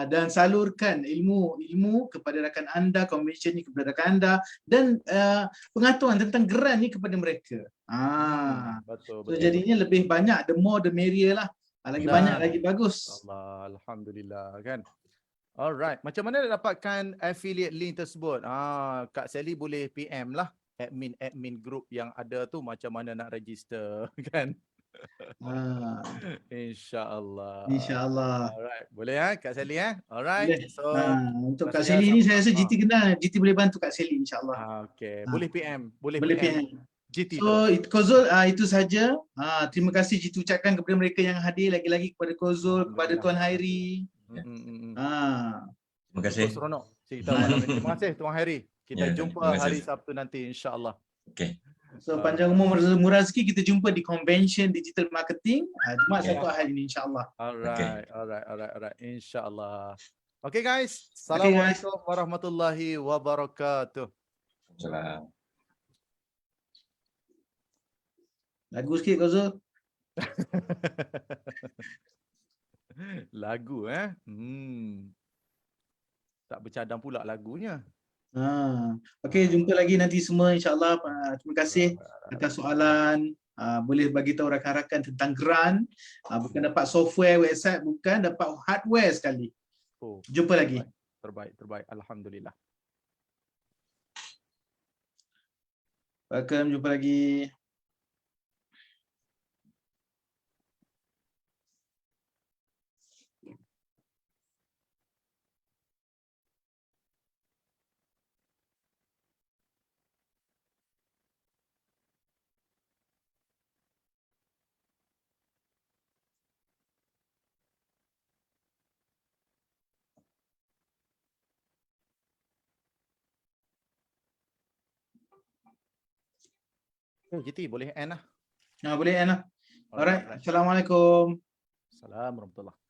[SPEAKER 3] dan salurkan ilmu kepada rakan anda, convention ni kepada rakan anda dan pengetahuan tentang grant ni kepada mereka.
[SPEAKER 2] Betul.
[SPEAKER 3] So jadinya lebih banyak, the more the merrier lah. Lagi banyak lagi bagus.
[SPEAKER 2] Alhamdulillah kan. Alright, macam mana nak dapatkan affiliate link tersebut? Kak Sally boleh PM lah admin group yang ada tu macam mana nak register kan. InsyaAllah. Alright, boleh Kak Sally Alright.
[SPEAKER 3] Boleh.
[SPEAKER 2] So
[SPEAKER 3] untuk Kak Sally ni saya rasa GT kenal, GT boleh bantu Kak Sally insya-Allah.
[SPEAKER 2] Okey, boleh PM, boleh
[SPEAKER 3] PM.
[SPEAKER 2] GT.
[SPEAKER 3] So Kozul itu saja. Terima kasih GT ucapkan kepada mereka yang hadir, lagi-lagi kepada Kozul, kepada Tuan Hairi.
[SPEAKER 5] Terima kasih.
[SPEAKER 2] Seronok cerita malam ini. Terima kasih Tuan Hairi. Kita jumpa hari Sabtu nanti insya-Allah.
[SPEAKER 5] Okey.
[SPEAKER 3] So panjang umur murah rezeki, kita jumpa di convention digital marketing Jumaat satu hari ini insya-Allah.
[SPEAKER 2] Alright. Insya-Allah. Okay guys. Assalamualaikum warahmatullahi wabarakatuh.
[SPEAKER 5] Salam.
[SPEAKER 3] Lagu sikit Kozul.
[SPEAKER 2] Lagu Tak bercadang pula lagunya.
[SPEAKER 3] Okey, jumpa lagi nanti semua insya-Allah. Terima kasih atas soalan. Boleh bagi tahu rakan-rakan tentang grant. Bukan dapat software, website, bukan dapat hardware sekali. Jumpa lagi.
[SPEAKER 2] Terbaik. Alhamdulillah.
[SPEAKER 3] Welcome, jumpa lagi.
[SPEAKER 2] GT boleh end lah.
[SPEAKER 3] Boleh end lah. Alright. Assalamualaikum.
[SPEAKER 2] Assalamualaikum warahmatullahi.